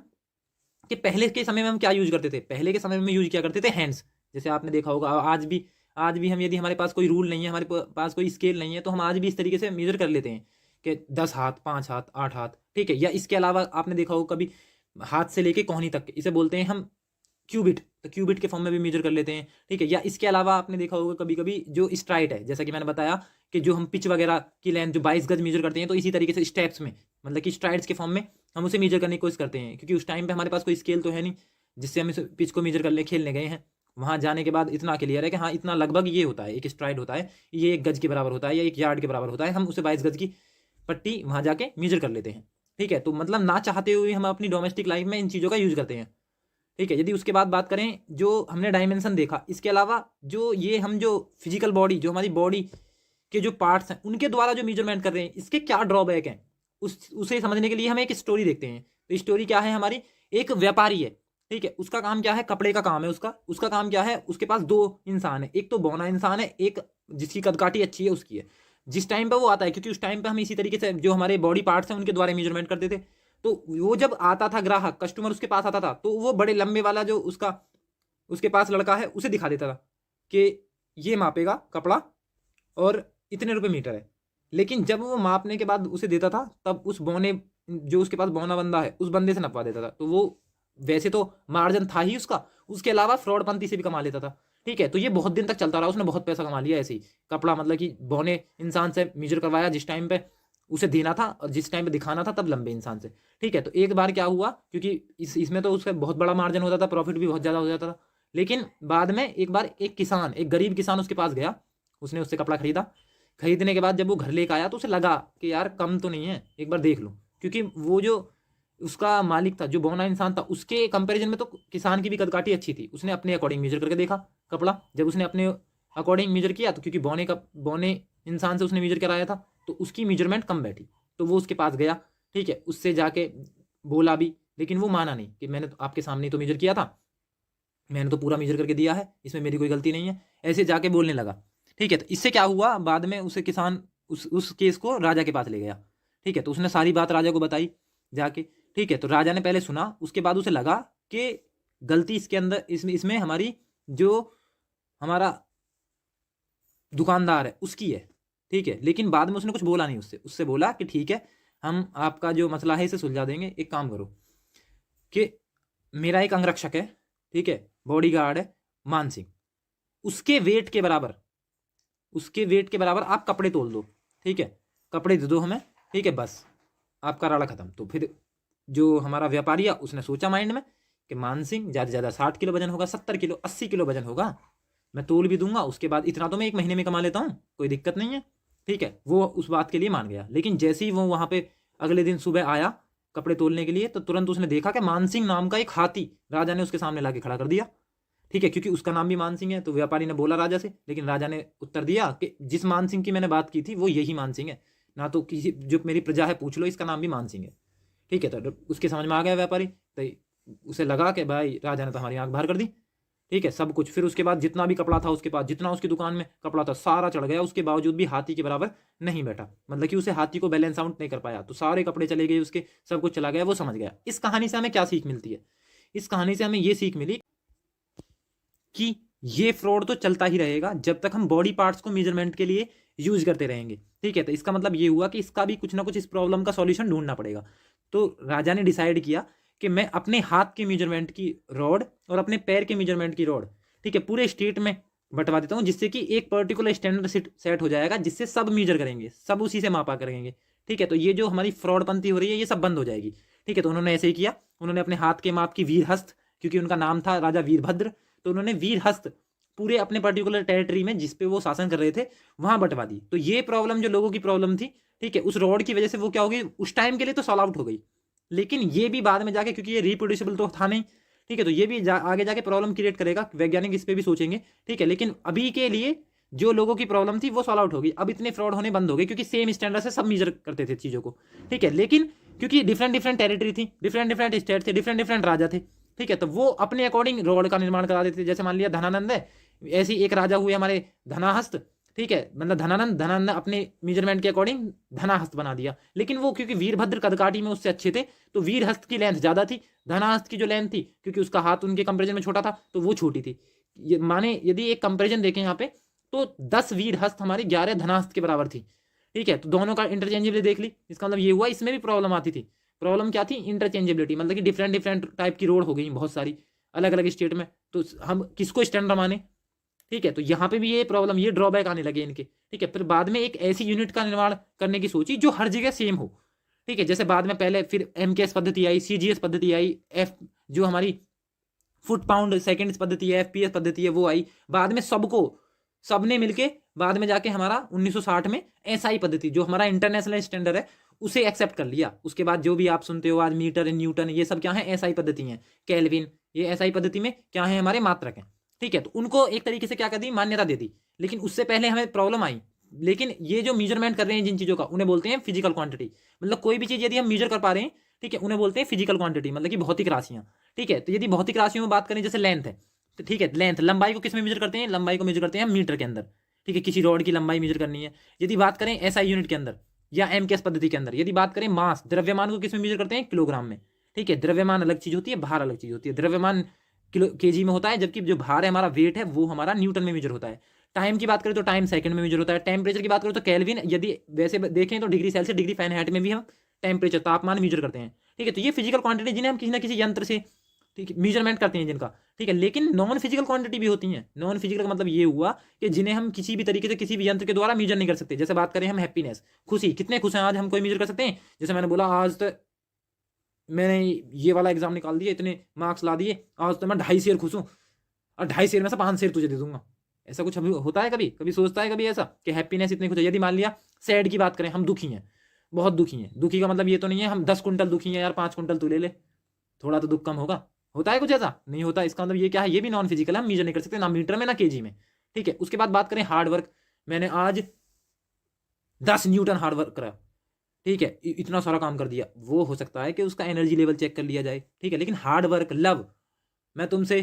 कि पहले के समय में हम क्या यूज करते थे, पहले के समय में यूज किया करते थे हैंड्स। जैसे आपने देखा होगा, आज भी हम, यदि हमारे पास कोई रूल नहीं है, हमारे पास कोई स्केल नहीं है, तो हम आज भी इस तरीके से मेजर कर लेते हैं कि 10 हाथ, 5 हाथ, 8 हाथ, ठीक है। या इसके अलावा आपने देखा होगा कभी हाथ से लेके कोहनी तक, इसे बोलते हैं हम क्यूबिट, तो क्यूबिट के फॉर्म में भी मेजर कर लेते हैं, ठीक है। या इसके अलावा आपने देखा होगा कभी कभी जो स्ट्राइट है, जैसा कि मैंने बताया कि जो हम पिच वगैरह की लेंथ जो 22 गज मेजर करते हैं, तो इसी तरीके से स्टेप्स में, मतलब कि स्ट्राइड्स के फॉर्म में हम उसे मेजर करने की कोशिश करते हैं, क्योंकि उस टाइम पे हमारे पास कोई स्केल तो है नहीं जिससे हम इस पिच को मेजर कर ले, खेलने गए हैं, वहाँ जाने के बाद इतना क्लियर है कि हाँ इतना लगभग ये होता है, एक स्ट्राइड होता है, ये 1 गज के बराबर होता है या 1 यार्ड के बराबर होता है, हम उसे 22 गज की पट्टी वहाँ जाके मेजर कर लेते हैं। ठीक है, तो मतलब ना चाहते हुए हम अपनी डोमेस्टिक लाइफ में इन चीज़ों का यूज़ करते हैं। ठीक है, यदि उसके बाद बात करें जो हमने डायमेंशन देखा, इसके अलावा जो ये हम जो फिजिकल बॉडी, जो हमारी बॉडी के जो पार्ट्स हैं उनके द्वारा जो मेजरमेंट कर रहे हैं, इसके क्या ड्रॉबैक हैं, उसे समझने के लिए हम एक स्टोरी देखते हैं। तो स्टोरी क्या है हमारी, एक व्यापारी है, ठीक है, उसका काम क्या है, कपड़े का काम है उसका काम क्या है, उसके पास 2 इंसान है, एक तो बौना इंसान है, एक जिसकी कदकाठी अच्छी है उसकी है। जिस टाइम पे वो आता है, क्योंकि उस टाइम पे हम इसी तरीके से जो हमारे बॉडी पार्ट्स हैं उनके द्वारा मेजरमेंट करते थे, तो वो जब आता था ग्राहक, कस्टमर उसके पास आता था, तो वो बड़े लंबे वाला जो उसके पास लड़का है उसे दिखा देता था कि ये मापेगा कपड़ा और इतने रुपए मीटर है। लेकिन जब वो मापने के बाद उसे देता था, तब उस बौने, जो उसके पास बौना बंदा है, उस बंदे से नपवा देता था। तो वो वैसे तो मार्जिन था ही उसका, उसके अलावा फ्रॉडपंथी से भी कमा लेता था। ठीक है, तो ये बहुत दिन तक चलता रहा, उसने बहुत पैसा कमा लिया ऐसे ही। कपड़ा मतलब कि बौने इंसान से मेजर करवाया जिस टाइम पे उसे देना था, और जिस टाइम पे दिखाना था तब लंबे इंसान से। ठीक है, तो एक बार क्या हुआ, क्योंकि इसमें तो उसका बहुत बड़ा मार्जिन होता था, प्रॉफिट भी बहुत ज़्यादा हो जाता था। लेकिन बाद में एक बार एक किसान, एक गरीब किसान उसके पास गया, उसने उससे कपड़ा खरीदा। खरीदने के बाद जब वो घर लेकर आया तो उसे लगा कि यार कम तो नहीं है, एक बार देख लूँ, क्योंकि वो जो उसका मालिक था, जो बौना इंसान था, उसके कंपैरिजन में तो किसान की भी कदकाठी अच्छी थी। उसने अपने अकॉर्डिंग मेजर करके देखा कपड़ा। जब उसने अपने अकॉर्डिंग मेजर किया, तो क्योंकि बौने इंसान से उसने मेजर कराया था, तो उसकी मेजरमेंट कम बैठी। तो वो उसके पास गया, ठीक है, उससे जाके बोला भी, लेकिन वो माना नहीं कि मैंने तो आपके सामने तो मेजर किया था, मैंने तो पूरा मेजर करके दिया है, इसमें मेरी कोई गलती नहीं है, ऐसे जाके बोलने लगा। ठीक है, तो इससे क्या हुआ, बाद में उसे किसान उस केस को राजा के पास ले गया। ठीक है, तो उसने सारी बात राजा को बताई जाके। ठीक है, तो राजा ने पहले सुना, उसके बाद उसे लगा कि गलती इसके अंदर, इसमें हमारी जो हमारा दुकानदार है उसकी है। ठीक है, लेकिन बाद में उसने कुछ बोला नहीं, उससे बोला कि ठीक है, हम आपका जो मसला है इसे सुलझा देंगे। एक काम करो कि मेरा एक अंगरक्षक है, ठीक है, बॉडीगार्ड है, मान सिंह, उसके वेट के बराबर आप कपड़े तोल दो। ठीक है, कपड़े दे दो हमें, ठीक है, बस आपका राड़ा खत्म। तो फिर जो हमारा व्यापारी है उसने सोचा माइंड में कि मान सिंह ज़्यादा से ज़्यादा 60 किलो वजन होगा, 70 किलो 80 किलो वजन होगा, मैं तोल भी दूंगा, उसके बाद इतना तो मैं 1 महीने में कमा लेता हूँ, कोई दिक्कत नहीं है। ठीक है, वो उस बात के लिए मान गया। लेकिन जैसे ही वो वहाँ पे अगले दिन सुबह आया कपड़े तोलने के लिए, तो तुरंत उसने देखा कि मान सिंह नाम का एक हाथी राजा ने उसके सामने लाके खड़ा कर दिया। ठीक है, क्योंकि उसका नाम भी मान सिंह है। तो व्यापारी ने बोला राजा से, लेकिन राजा ने उत्तर दिया कि जिस मान सिंह की मैंने बात की थी वो यही मान सिंह है, ना तो किसी जो मेरी प्रजा है पूछ लो, इसका नाम भी मान सिंह है। ठीक है, तो उसके समझ में आ गया व्यापारी, तो उसे लगा कि भाई राजा ने तो हमारी आंख बाहर कर दी। ठीक है, सब कुछ। फिर उसके बाद जितना भी कपड़ा था उसके पास, जितना उसकी दुकान में कपड़ा था सारा चढ़ गया, उसके बावजूद भी हाथी के बराबर नहीं बैठा, मतलब कि उसे हाथी को बैलेंस आउट नहीं कर पाया, तो सारे कपड़े चले गए उसके, सब कुछ चला गया। वो समझ गया। इस कहानी से हमें क्या सीख मिलती है, इस कहानी से हमें ये सीख मिली कि ये फ्रॉड तो चलता ही रहेगा जब तक हम बॉडी पार्ट्स को मेजरमेंट के लिए यूज करते रहेंगे। ठीक है, तो इसका मतलब ये हुआ कि इसका भी कुछ ना कुछ इस प्रॉब्लम का सॉल्यूशन ढूंढना पड़ेगा। तो राजा ने डिसाइड किया कि मैं अपने हाथ के मेजरमेंट की रॉड और अपने पैर के मेजरमेंट की रॉड, ठीक है, पूरे स्टेट में बंटवा देता हूँ, जिससे कि एक पर्टिकुलर स्टैंडर्ड सेट हो जाएगा, जिससे सब मेजर करेंगे, सब उसी से मापा करेंगे। ठीक है, तो ये जो हमारी फ्रॉडपंथी हो रही है ये सब बंद हो जाएगी। ठीक है, तो उन्होंने ऐसे ही किया। उन्होंने अपने हाथ के माप की वीरहस्त, क्योंकि उनका नाम था राजा वीरभद्र, तो उन्होंने वीरहस्त पूरे अपने पर्टिकुलर टेरिटरी में जिस पे वो शासन कर रहे थे वहां बंटवा दी। तो ये प्रॉब्लम जो लोगों की प्रॉब्लम थी, ठीक है, उस रॉड की वजह से वो क्या हो गई, उस टाइम के लिए तो सॉल्व आउट हो गई। लेकिन ये भी बाद में जाके, क्योंकि ये रिप्रोड्यूसिबल तो था नहीं, ठीक है, तो ये भी आगे जाके प्रॉब्लम क्रिएट करेगा, वैज्ञानिक इस पे भी सोचेंगे। ठीक है, लेकिन अभी के लिए जो लोगों की प्रॉब्लम थी वो सॉल्व आउट हो गई। अब इतने फ्रॉड होने बंद हो गए, क्योंकि सेम स्टैंडर्ड से सब मेजर करते थे चीज़ों को। ठीक है, लेकिन क्योंकि डिफरेंट डिफरेंट टेरिटरी थी, डिफरेंट डिफरेंट स्टेट थे, डिफरेंट डिफरेंट राजा थे, ठीक है, तो वो अपने अकॉर्डिंग रॉड का निर्माण करा देते थे। जैसे मान लिया धनानंद है, ऐसी एक राजा हुए हमारे धनाहस्त, ठीक है, मतलब धनानंद अपने मेजरमेंट के अकॉर्डिंग धनाहस्त बना दिया। लेकिन वो क्योंकि वीरभद्र कदकाठी में उससे अच्छे थे, तो वीरहस्त की लेंथ ज्यादा थी, धनाहस्त की जो लेंथ थी, क्योंकि उसका हाथ उनके कंपेरिजन में छोटा था, तो वो छोटी थी। माने यदि एक कंपेरिजन देखें यहाँ पे, तो 10 वीरहस्त हमारी 11 धनाहस्त के बराबर थी। ठीक है, तो दोनों का इंटरचेंजेबल देख ली। इसका मतलब ये हुआ इसमें भी प्रॉब्लम आती थी। प्रॉब्लम क्या थी, इंटरचेंजेबिलिटी, मतलब कि डिफरेंट डिफरेंट टाइप की रोड हो गई बहुत सारी अलग अलग स्टेट में, तो हम किसको स्टैंडर्ड माने। ठीक है, तो यहाँ पे भी ये प्रॉब्लम, ये ड्रॉबैक आने लगे इनके। ठीक है, फिर बाद में एक ऐसी यूनिट का निर्माण करने की सोची जो हर जगह सेम हो। ठीक है, जैसे बाद में पहले फिर MKS पद्धति आई, CGS पद्धति आई, जो हमारी फुट पाउंड सेकंड पद्धति है, एफपीएस पद्धति है, वो आई। बाद में सबने मिलके बाद में जाके हमारा 1960 में एसआई पद्धति, जो हमारा इंटरनेशनल स्टैंडर्ड है, उसे एक्सेप्ट कर लिया। उसके बाद जो भी आप सुनते हो आज मीटर, न्यूटन, ये सब क्या है, एसआई पद्धति है। केल्विन, ये एसआई पद्धति में क्या है, हमारे मात्रक हैं। ठीक है, तो उनको एक तरीके से क्या कर दी, मान्यता दे दी। लेकिन उससे पहले हमें प्रॉब्लम आई। लेकिन ये जो मेजरमेंट कर रहे हैं जिन चीजों का, उन्हें बोलते हैं फिजिकल क्वांटिटी। मतलब कोई भी चीज यदि हम मेजर कर पा रहे हैं, ठीक है, उन्हें बोलते हैं फिजिकल क्वांटिटी, मतलब कि भौतिक राशियां। ठीक है, तो यदि भौतिक राशियों में बात करें, जैसे लेंथ है, तो ठीक है, लेंथ, लंबाई को किस में मेजर करते हैं, लंबाई को मेजर करते हैं मीटर के अंदर। ठीक है, किसी रॉड की लंबाई मेजर करनी है। यदि बात करें एसआई यूनिट के अंदर या एमकेएस पद्धति के अंदर, यदि बात करें मास, द्रव्यमान को किस में मेजर करते हैं, किलोग्राम में। ठीक है, द्रव्यमान अलग चीज होती है, भार अलग चीज होती है। द्रव्यमान किलो केजी में होता है, जबकि जो भार है, हमारा वेट है, वो हमारा न्यूटन में मेजर होता है। टाइम की बात करें तो टाइम सेकंड में मेजर होता है। टेम्परेचर की बात करें तो केल्विन, यदि वैसे देखें तो डिग्री सेल्सियस, डिग्री फ़ारेनहाइट में भी हम टेम्परेचर, तापमान मेजर करते हैं। ठीक है, तो ये फिजिकल क्वांटिटी जिन्हें हम किसी ना किसी यंत्र से, ठीक है, मेजरमेंट करते हैं जिनका। ठीक है, लेकिन नॉन फिजिकल क्वांटिटी भी होती हैं। नॉन फिजिकल का मतलब ये हुआ कि जिन्हें हम किसी भी तरीके से किसी भी यंत्र के द्वारा मेजर नहीं कर सकते। जैसे बात करें हम हैप्पीनेस, खुशी, कितने खुश हैं आज, हम कोई मेजर कर सकते हैं। जैसे मैंने बोला, आज तो मैंने ये वाला एग्जाम निकाल दिया, इतने मार्क्स ला दिए, आज तो मैं 2.5 शेर खुश हूँ, और 2.5 शेर में से 5 शेर तुझे दे दूंगा। ऐसा कुछ अभी होता है, कभी कभी सोचता है कभी ऐसा कि हैप्पीनेस इतनी खुश है। यदि मान लिया सैड की बात करें, हम दुखी हैं, बहुत दुखी हैं। दुखी का मतलब ये तो नहीं है हम 10 कुंटल दुखी हैं यार, 5 कुंटल तू ले ले, थोड़ा तो दुख कम होगा। होता है कुछ ऐसा? नहीं होता। इसका मतलब ये क्या है, ये भी नॉन फिजिकल है, हम मेजर नहीं कर सकते, ना मीटर में ना केजी में। ठीक है, उसके बाद बात करें हार्ड वर्क, मैंने आज 10 न्यूटन हार्ड वर्क करा, ठीक है, इतना सारा काम कर दिया, वो हो सकता है कि उसका एनर्जी लेवल चेक कर लिया जाए। ठीक है, लेकिन हार्ड वर्क, लव, मैं तुमसे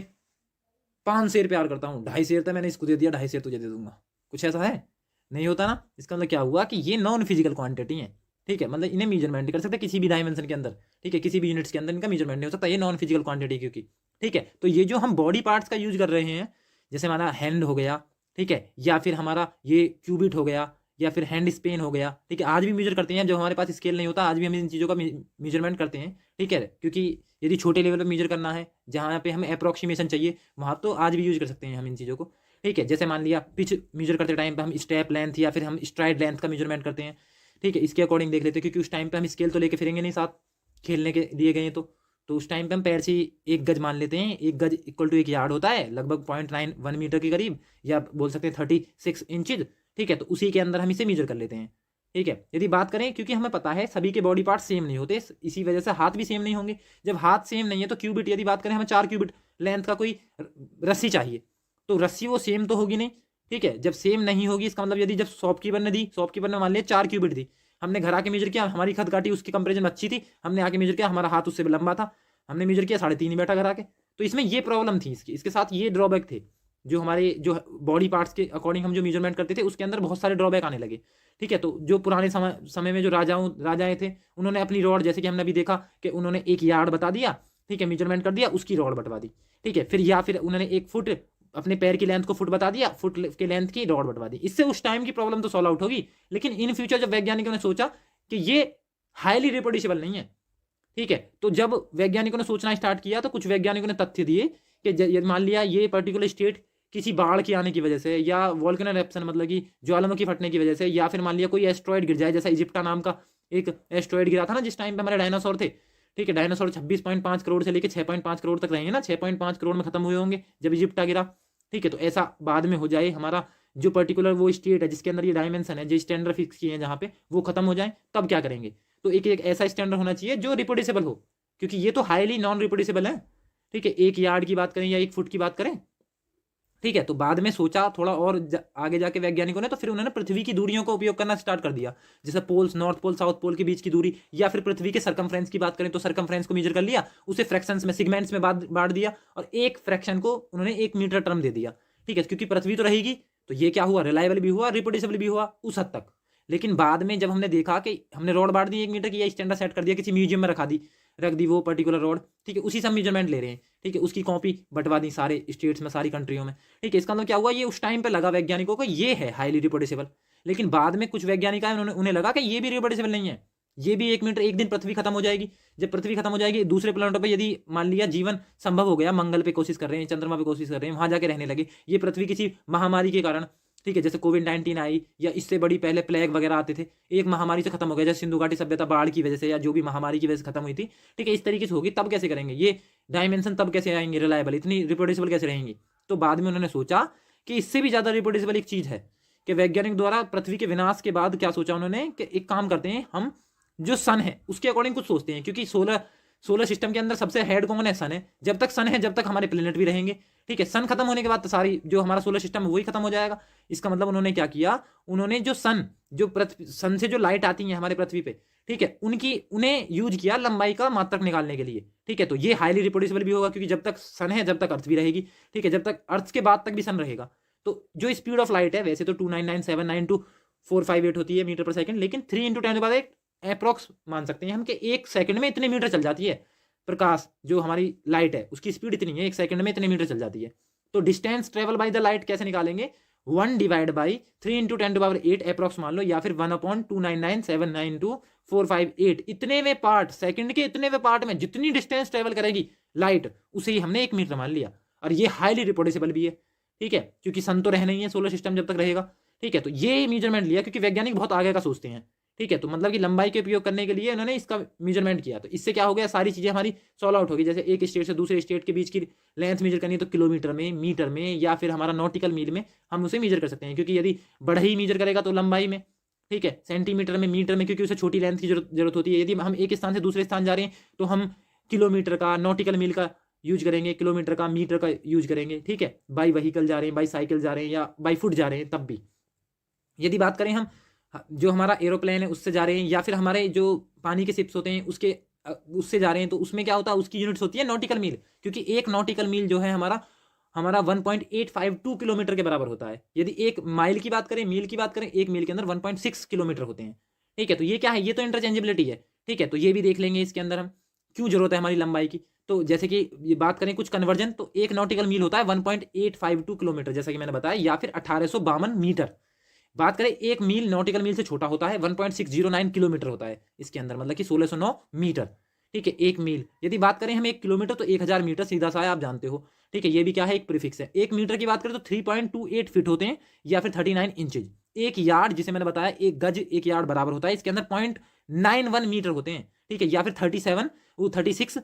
5 शेर प्यार करता हूँ, 2.5 शेर तो मैंने इसको दे दिया, 2.5 शेर तुझे दे दूंगा, कुछ ऐसा है? नहीं होता ना। इसका मतलब क्या हुआ कि ये नॉन फिजिकल क्वांटिटी है। ठीक है, मतलब इन्हें मेजरमेंट नहीं कर सकते किसी भी डायमेंशन के अंदर। ठीक है, किसी भी यूनिट्स के अंदर इनका मेजरमेंट नहीं हो सकता, ये नॉन फिजिकल क्वांटिटी क्योंकि। ठीक है, तो ये जो हम बॉडी पार्ट्स का यूज कर रहे हैं, जैसे हमारा हैंड हो गया, ठीक है, या फिर हमारा ये क्यूबिट हो गया, या फिर हैंड स्पेन हो गया। ठीक है, आज भी मेजर करते हैं जब हमारे पास स्केल नहीं होता, आज भी हम इन चीज़ों का मेजरमेंट करते हैं। ठीक है, क्योंकि यदि छोटे लेवल पर मेजर करना है, जहाँ पे हमें अप्रोक्सीमेशन चाहिए, वहाँ तो आज भी यूज कर सकते हैं हम इन चीज़ों को। ठीक है, जैसे मान लिया पिच मेजर करते टाइम पे हम स्टेप लेंथ या फिर हम स्ट्राइड लेंथ का मेजरमेंट करते हैं। ठीक है, इसके अकॉर्डिंग देख लेते हैं, क्योंकि उस टाइम पे हम स्केल तो लेके फिरेंगे नहीं, साथ खेलने के दिए गए हैं तो उस टाइम पे हम पैर से 1 गज मान लेते हैं। 1 गज इक्वल टू 1 यार्ड होता है, लगभग 0.91 मीटर के करीब, या बोल सकते हैं 36 इंचज। ठीक है, तो उसी के अंदर हम इसे मेजर कर लेते हैं। ठीक है, यदि बात करें, क्योंकि हमें पता है सभी के बॉडी पार्ट सेम नहीं होते, इसी वजह से हाथ भी सेम नहीं होंगे। जब हाथ सेम नहीं है तो क्यूबिट, यदि बात करें, हमें 4 क्यूबिट लेंथ का कोई रस्सी चाहिए, तो रस्सी वो सेम तो होगी नहीं। ठीक है, जब सेम नहीं होगी, इसका मतलब यदि जब शॉपकीपर ने दी, शॉपकीपर ने मान लिया 4 क्यूबिट दी, हमने घर आके मेजर किया, हमारी खत काटी उसकी कंपेरिजन अच्छी थी, हमने आके मेजर किया, हमारा हाथ उससे लंबा था, हमने मेजर किया 3.5 बैठा घर आके। तो इसमें ये प्रॉब्लम थी, इसके साथ ये ड्रॉबैक थे, जो हमारे जो बॉडी पार्ट्स के अकॉर्डिंग हम जो मेजरमेंट करते थे, उसके अंदर बहुत सारे ड्रॉबैक आने लगे। ठीक है, तो जो पुराने समय में जो राजाएं थे, उन्होंने अपनी रॉड, जैसे कि हमने अभी देखा कि उन्होंने 1 यार्ड बता दिया, ठीक है, मेजरमेंट कर दिया, उसकी रॉड बटवा दी। ठीक है, फिर या फिर उन्होंने 1 फुट, अपने पैर की लेंथ को फुट बता दिया, फुट के लेंथ की रॉड बटवा दी। इससे उस टाइम की प्रॉब्लम तो सॉल्व आउट होगी, लेकिन इन फ्यूचर जब वैज्ञानिकों ने सोचा कि ये हाईली रिप्रोड्यूसिबल नहीं है, ठीक है, तो जब वैज्ञानिकों ने सोचना स्टार्ट किया, तो कुछ वैज्ञानिकों ने तथ्य दिए कि मान लिया ये पर्टिकुलर स्टेट किसी बाढ़ के आने की वजह से, या वोल्केनो इरप्शन, मतलब कि ज्वालामुखी फटने की वजह से, या फिर मान लिया कोई एस्ट्रॉइड गिर जाए, जैसा इजिप्टा नाम का एक एस्ट्रॉइड गिरा था ना, जिस टाइम पे हमारे डायनासोर थे। ठीक है, डायनासोर 26.5 करोड़ से लेकर 6.5 करोड़ तक रहेंगे ना, 6.5 करोड़ में खत्म हुए होंगे जब इजिप्टा गिरा। ठीक है, तो ऐसा बाद में हो जाए, हमारा जो पर्टिकुलर वो स्टेट है जिसके अंदर ये डायमेंशन है, जो स्टैंडर्ड फिक्स किए हैं जहाँ पे, वो खत्म हो जाए, तब क्या करेंगे? तो एक ऐसा स्टैंडर्ड होना चाहिए जो रिप्रोड्यूसिबल हो, क्योंकि ये तो हाईली नॉन रिप्रोड्यूसिबल है। ठीक है, 1 यार्ड की बात करें या 1 फुट की बात करें। ठीक है, तो बाद में सोचा थोड़ा और आगे जाके वैज्ञानिकों ने, तो फिर उन्होंने पृथ्वी की दूरियों का उपयोग करना स्टार्ट कर दिया, जैसे poles, north pole, south pole के बीच की दूरी, या फिर पृथ्वी के सरकमफ्रेंस की बात करें तो सरकमफ्रेंस को मेजर कर लिया, उसे फ्रैक्शंस में, सेगमेंट्स में बांट दिया, और एक फ्रैक्शन को उन्होंने 1 मीटर टर्म दे दिया। ठीक है, क्योंकि पृथ्वी तो रहेगी, तो ये क्या हुआ, रिलायबल भी हुआ, रिप्रोड्यूसिबल भी हुआ उस हद तक। लेकिन बाद में जब हमने देखा कि हमने रॉड बांट दी 1 मीटर की, या स्टैंडर्ड सेट कर दिया, किसी म्यूजियम में रख दी वो पर्टिकुलर रॉड, ठीक है, उसी से हम मेजरमेंट ले रहे हैं। ठीक है, उसकी कॉपी बंटवा दी सारे स्टेट्स में, सारी कंट्रियों में। ठीक है, इसका मतलब क्या हुआ, ये उस टाइम पे लगा वैज्ञानिकों को ये है हाईली रिप्रोड्यूसिबल, लेकिन बाद में कुछ वैज्ञानिक आए, उन्हें लगा कि ये भी रिप्रोड्यूसिबल नहीं है, ये भी 1 मीटर, एक दिन पृथ्वी खत्म हो जाएगी। जब पृथ्वी खत्म हो जाएगी, दूसरे प्लैनेटों पर यदि मान लिया जीवन संभव हो गया, मंगल पे कोशिश कर रहे हैं, चंद्रमा पे कोशिश कर रहे हैं, वहां जाके रहने लगे, ये पृथ्वी किसी महामारी के कारण ठीक है, जैसे कोविड-19 आई या इससे बड़ी पहले प्लेग वगैरह आते थे, एक महामारी से खत्म हो गया, जैसे सिंधु घाटी सभ्यता बाढ़ की वजह से या जो भी महामारी की वजह से खत्म हुई थी, ठीक है, इस तरीके से होगी, तब कैसे करेंगे ये डायमेंशन, तब कैसे आएंगे रिलायबल, इतनी रिप्रोड्यूसिबल कैसे रहेंगी। तो बाद में उन्होंने सोचा कि इससे भी ज़्यादा रिप्रोड्यूसिबल एक चीज़ है कि वैज्ञानिक द्वारा पृथ्वी के विनाश के बाद क्या सोचा उन्होंने कि एक काम करते हैं, हम जो सन है उसके अकॉर्डिंग कुछ सोचते हैं, क्योंकि सोलर सिस्टम के अंदर सबसे हेड कौन है, सन है। जब तक सन है जब तक हमारे प्लेनेट भी रहेंगे, ठीक है। सन खत्म होने के बाद तो सारी जो हमारा सोलर सिस्टम है वही खत्म हो जाएगा। इसका मतलब उन्होंने क्या किया, उन्होंने जो सन से जो लाइट आती है हमारे पृथ्वी पे, ठीक है, उन्हें यूज किया लंबाई का मात्रक निकालने के लिए, ठीक है। तो ये हाईली रिप्रोड्यूसिबल भी होगा, क्योंकि जब तक सन है जब तक अर्थ भी रहेगी, ठीक है, जब तक अर्थ के बाद तक भी सन रहेगा। तो जो स्पीड ऑफ लाइट है वैसे तो 299,792,458 होती है मीटर पर सेकंड, लेकिन 3 × 10⁻⁸ अप्रॉक्स मान सकते हैं हम कि एक सेकंड में इतने मीटर चल जाती है। प्रकाश जो हमारी लाइट है उसकी स्पीड इतनी है, एक सेकंड में इतने मीटर चल जाती है। तो distance travel by the light कैसे निकालेंगे, 1 / 3 × 10⁸ अप्रॉक्स मान लो, या फिर 1/299,792,458 इतने में पार्ट सेकंड के इतने में पार्ट में जितनी डिस्टेंस ट्रेवल करेगी लाइट, उसे ही हमने 1 मीटर मान लिया। और ये हाईली रिप्रोड्यूसिबल भी है, ठीक है, क्योंकि सन तो रहना ही है सोलर सिस्टम जब तक रहेगा, ठीक है। तो ये मेजरमेंट लिया क्योंकि वैज्ञानिक बहुत आगे का सोचते हैं, ठीक है। तो मतलब कि लंबाई के उपयोग करने के लिए उन्होंने इसका मेजरमेंट किया। तो इससे क्या हो गया, सारी चीजें हमारी सॉल्व आउट होगी। जैसे एक स्टेट से दूसरे स्टेट के बीच की लेंथ मेजर करनी है तो किलोमीटर में, मीटर में, या फिर हमारा नॉटिकल मील में हम उसे मेजर कर सकते हैं, क्योंकि यदि बढ़ई मेजर करेगा तो लंबाई में, ठीक है, सेंटीमीटर में, मीटर में, क्योंकि उसे छोटी लेंथ की जरूरत होती है। यदि हम एक स्थान से दूसरे स्थान जा रहे हैं तो हम किलोमीटर का, नॉटिकल मील का यूज करेंगे, किलोमीटर का, मीटर का यूज करेंगे, ठीक है। बाई व्हीकल जा रहे हैं, बाई साइकिल जा रहे हैं, या बाई फुट जा रहे हैं तब भी। यदि बात करें हम जो हमारा एरोप्लेन है उससे जा रहे हैं, या फिर हमारे जो पानी के शिप्स होते हैं उससे जा रहे हैं, तो उसमें क्या होता है, उसकी यूनिट्स होती है नॉटिकल मील, क्योंकि एक नॉटिकल मील जो है हमारा 1.852 किलोमीटर के बराबर होता है। यदि एक माइल की बात करें, मील की बात करें, एक मील के अंदर 1.6 किलोमीटर होते हैं, ठीक है। तो ये क्या है, ये तो इंटरचेंजेबिलिटी है, ठीक है। तो ये भी देख लेंगे इसके अंदर हम क्यों जरूरत है हमारी लंबाई की। तो जैसे कि ये बात करें कुछ कन्वर्जन, तो एक नॉटिकल मील होता है 1.852 किलोमीटर, जैसा कि मैंने बताया, या फिर 1852 मीटर। बात करें एक मील नॉटिकल मील से छोटा होता है, 1.609 किलोमीटर होता है इसके अंदर, मतलब कि 1609 मीटर, ठीक है, एक मील। यदि बात करें हम 1 किलोमीटर, तो 1000 मीटर सीधा सा है, आप जानते हो, ठीक है। ये भी क्या है, एक प्रीफिक्स है। 1 मीटर की बात करें तो 3.28 फीट होते हैं, या फिर 39 इंचेज। एक यार्ड, जिसे मैंने बताया एक गज एक यार्ड बराबर होता है, इसके अंदर 0.91 मीटर होते हैं, ठीक है, या फिर 36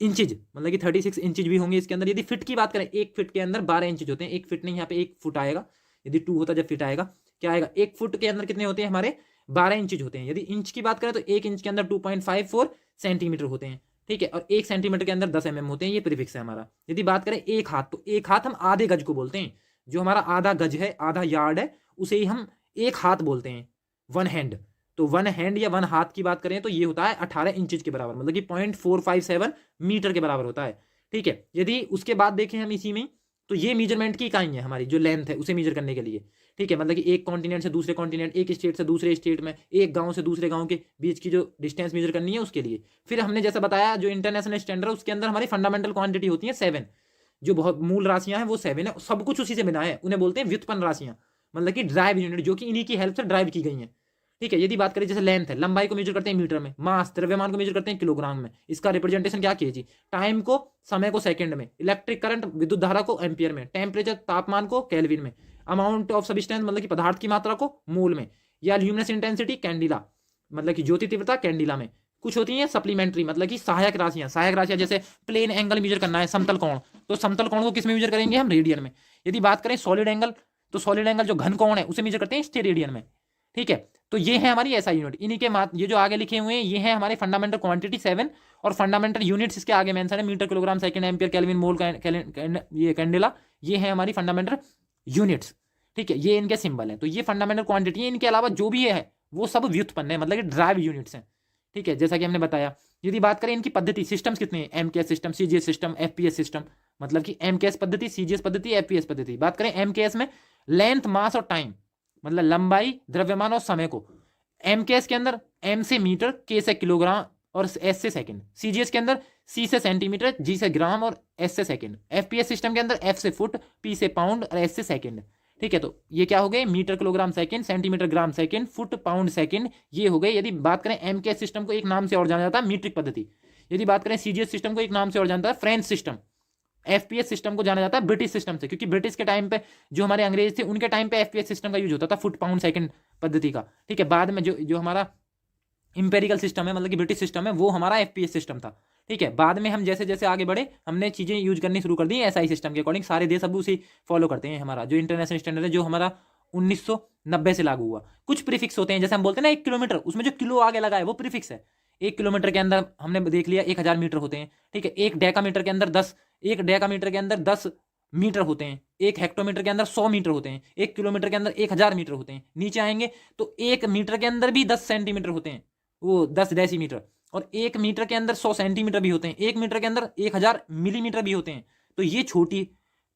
इंचेज, मतलब कि 36 इंचेज भी होंगे इसके अंदर। यदि फिट की बात करें, 1 फिट के अंदर 12 इंचेज होते हैं। 1 फिट नहीं, यहाँ पे 1 फुट आएगा, यदि 2 होता जब फिट आएगा, क्या आएगा, 1 फुट के अंदर कितने होते हैं हमारे, 12 इंचेज होते हैं। यदि इंच की बात करें तो 1 इंच के अंदर 2.54 सेंटीमीटर होते हैं, ठीक है, और 1 सेंटीमीटर के अंदर 10 mm होते हैं। ये प्रीफिक्स है हमारा। यदि बात करें एक हाथ, तो एक हाथ हम आधे गज को बोलते हैं। जो हमारा आधा गज है, आधा यार्ड है, उसे ही हम एक हाथ बोलते हैं, 1 हैंड। तो 1 हैंड या 1 हाथ की बात करें तो ये होता है 18 इंचेज के बराबर, मतलब कि 0.457 मीटर के बराबर होता है, ठीक है। यदि उसके बाद देखें हम इसी में, तो ये मेजरमेंट की इकाई है हमारी, जो लेंथ है उसे मेजर करने के लिए, ठीक है। मतलब कि एक कॉन्टिनेंट से दूसरे कॉन्टिनेंट, एक स्टेट से दूसरे स्टेट में, एक गांव से दूसरे गांव के बीच की जो डिस्टेंस मेजर करनी है उसके लिए। फिर हमने जैसा बताया जो इंटरनेशनल स्टैंडर्ड, उसके अंदर हमारी फंडामेंटल क्वांटिटी होती है 7, जो बहुत मूल राशियां हैं वो 7 है, सब कुछ उसी से बना है। उन्हें बोलते हैं व्युत्पन्न राशियां, मतलब कि ड्राइव यूनिट, जो कि इन्हीं की हेल्प से ड्राइव की गई हैं, ठीक है। यदि बात करें जैसे लेंथ है, लंबाई को मेजर करते हैं मीटर में, मास द्रव्यमान को मेजर करते हैं किलोग्राम में, इसका रिप्रेजेंटेशन क्या कीजिए, टाइम को, समय को सेकंड में, इलेक्ट्रिक करंट विद्युत धारा को एम्पियर में, टेम्परेचर तापमान को केल्विन में, अमाउंट ऑफ सब्सटेंस मतलब कि पदार्थ की मात्रा को मोल में, या ल्यूमिनस इंटेंसिटी कैंडिला, मतलब कि ज्योति तीव्रता कैंडिला में। कुछ होती है सप्लीमेंट्री, मतलब कि सहायक राशियां जैसे प्लेन एंगल मेजर करना है, समतल कोण, तो समतल कोण को किस में मेजर करेंगे हम, रेडियन में। यदि बात करें सॉलिड एंगल, तो सॉलिड एंगल जो घन कोण है उसे मेजर करते हैं स्टेरेडियन में, ठीक है। तो ये है हमारी ऐसा यूनिट। इन्हीं के ये जो आगे लिखे हुए हैं ये है हमारे फंडामेंटल क्वांटिटी 7, और फंडामेंटल यूनिट्स इसके आगे मेंशन है, metre, kilogram, second, ampere, kelvin, mole, ये कैंडेला, ये है हमारी फंडामेंटल यूनिट्स, ठीक है। ये इनके सिंबल है। तो ये फंडामेंटल क्वांटिटी है, इनके अलावा जो भी है वो सब व्युत्पन्न है, मतलब कि ड्राइव यूनिट्स हैं, ठीक है, जैसा कि हमने बताया। यदि बात करें इनकी पद्धति, सिस्टम्स कितने हैं, MKS system, CGS system, FPS system, मतलब कि एमकेएस पद्धति, सीजीएस पद्धति, एफपीएस पद्धति। बात करें एमकेएस में लेंथ, मास और टाइम, मतलब लंबाई, द्रव्यमान और समय को। एमकेएस के अंदर एम से मीटर, के से किलोग्राम और एस से सेकंड। सीजीएस के अंदर सी से सेंटीमीटर, जी से ग्राम और एस से सेकंड। एफपीएस सिस्टम के अंदर एफ से फुट, पी से पाउंड और एस से सेकंड, ठीक है। तो ये क्या हो गए, मीटर, किलोग्राम, सेकंड, सेंटीमीटर, ग्राम, सेकंड, फुट, पाउंड, सेकंड, ये हो गए। यदि बात करें एमकेएस सिस्टम को एक नाम से और जाना जाता है मीट्रिक पद्धति। यदि बात करें सीजीएस सिस्टम को एक नाम से और जानता है फ्रेंच सिस्टम, एफपीएस सिस्टम को जाना जाता है ब्रिटिश सिस्टम से, क्योंकि ब्रिटिश के टाइम पे जो हमारे अंग्रेज थे उनके टाइम पे एफपीएस सिस्टम का यूज होता था, फुट पाउंड सेकंड पद्धति का। ठीक है, बाद में जो जो हमारा इंपेरिकल सिस्टम है, मतलब कि ब्रिटिश सिस्टम है, वो हमारा एफपीएस सिस्टम था। ठीक है, बाद में हम जैसे जैसे आगे बढ़े हमने चीज़ें यूज करनी शुरू कर दी एसआई सिस्टम के अकॉर्डिंग। सारे देश अब उसी फॉलो करते हैं। हमारा जो इंटरनेशनल स्टैंडर्ड है जो हमारा 1990 से लागू हुआ। कुछ प्रीफिक्स होते हैं, जैसे हम बोलते हैं ना 1 किलोमीटर, उसमें जो किलो आगे लगा है वो प्रीफिक्स है। 1 किलोमीटर के अंदर हमने देख लिया 1000 मीटर होते हैं। ठीक है, एक डेकामीटर के अंदर 10 मीटर होते हैं। 1 हेक्टोमीटर के अंदर 100 मीटर होते हैं। 1 किलोमीटर के अंदर 1000 मीटर होते हैं। नीचे आएंगे तो 1 मीटर के अंदर भी 10 सेंटीमीटर होते हैं, वो 10 डेसीमीटर। और 1 मीटर के अंदर 100 सेंटीमीटर भी होते हैं। 1 मीटर के अंदर 1000 मिलीमीटर भी होते हैं। तो ये छोटी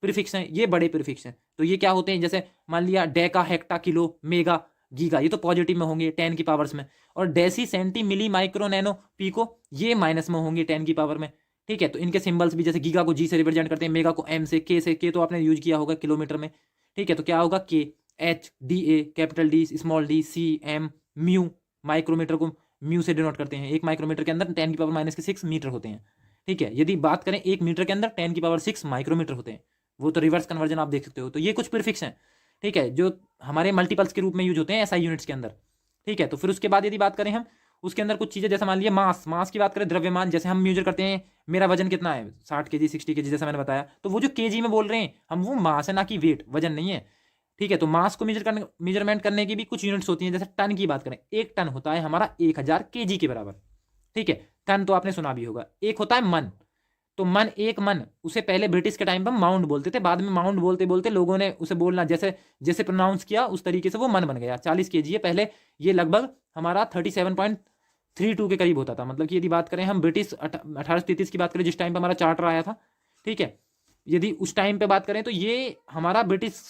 प्रीफिक्स हैं, ये बड़े प्रीफिक्स हैं। तो ये क्या होते हैं, जैसे मान लिया Deka, hecto, kilo, mega, giga, ये तो पॉजिटिव में होंगे 10 की पावर्स में। और डेसी, सेंटी, मिली, माइक्रो, नैनो, पीको, ये माइनस में होंगे 10 की पावर में। ठीक है, तो इनके सिंबल्स भी, जैसे गीगा को जी से रिप्रेजेंट करते हैं, मेगा को एम से, के तो आपने यूज किया होगा किलोमीटर में। ठीक है, तो क्या होगा, के, एच, डी, ए, कैपिटल डी, स्मॉल डी, सी, एम, म्यू। माइक्रोमीटर को म्यू से डिनोट करते हैं। 1 माइक्रोमीटर के अंदर 10 की पावर माइनस के 6 मीटर होते हैं। ठीक है, यदि बात करें 1 मीटर के अंदर 10 की पावर 6 माइक्रोमीटर होते हैं। वो तो रिवर्स कन्वर्जन आप देख सकते हो। तो ये कुछ प्रीफिक्स हैं, ठीक है, जो हमारे मल्टीपल्स के रूप में यूज होते हैं एसआई यूनिट्स के अंदर। ठीक है, तो फिर उसके बाद यदि बात करें हम उसके अंदर कुछ चीज़ें, जैसे मान लिया मास की बात करें, द्रव्यमान, जैसे हम मेजर करते हैं मेरा वजन कितना है 60 kg 60 kg, जैसा मैंने बताया। तो वो जो केजी में बोल रहे हैं हम, वो मास है, ना कि वेट, वजन नहीं है। ठीक है, तो मास को मेजरमेंट करने की भी कुछ यूनिट्स होती हैं। जैसे टन की बात करें, 1 टन होता है हमारा 1000 kg के बराबर। ठीक है, टन तो आपने सुना भी होगा। एक होता है मन, तो मन, 1 मन, उसे पहले ब्रिटिश के टाइम पर माउंड बोलते थे। बाद में माउंड बोलते बोलते लोगों ने उसे बोलना जैसे जैसे प्रोनाउंस किया उस तरीके से वो मन बन गया। 40 kg है पहले, ये लगभग हमारा 37.32 के करीब होता था। मतलब कि यदि बात करें हम ब्रिटिश 1833 की बात करें, जिस टाइम पर हमारा चार्टर आया था, ठीक है, यदि उस टाइम पे बात करें तो ये हमारा ब्रिटिश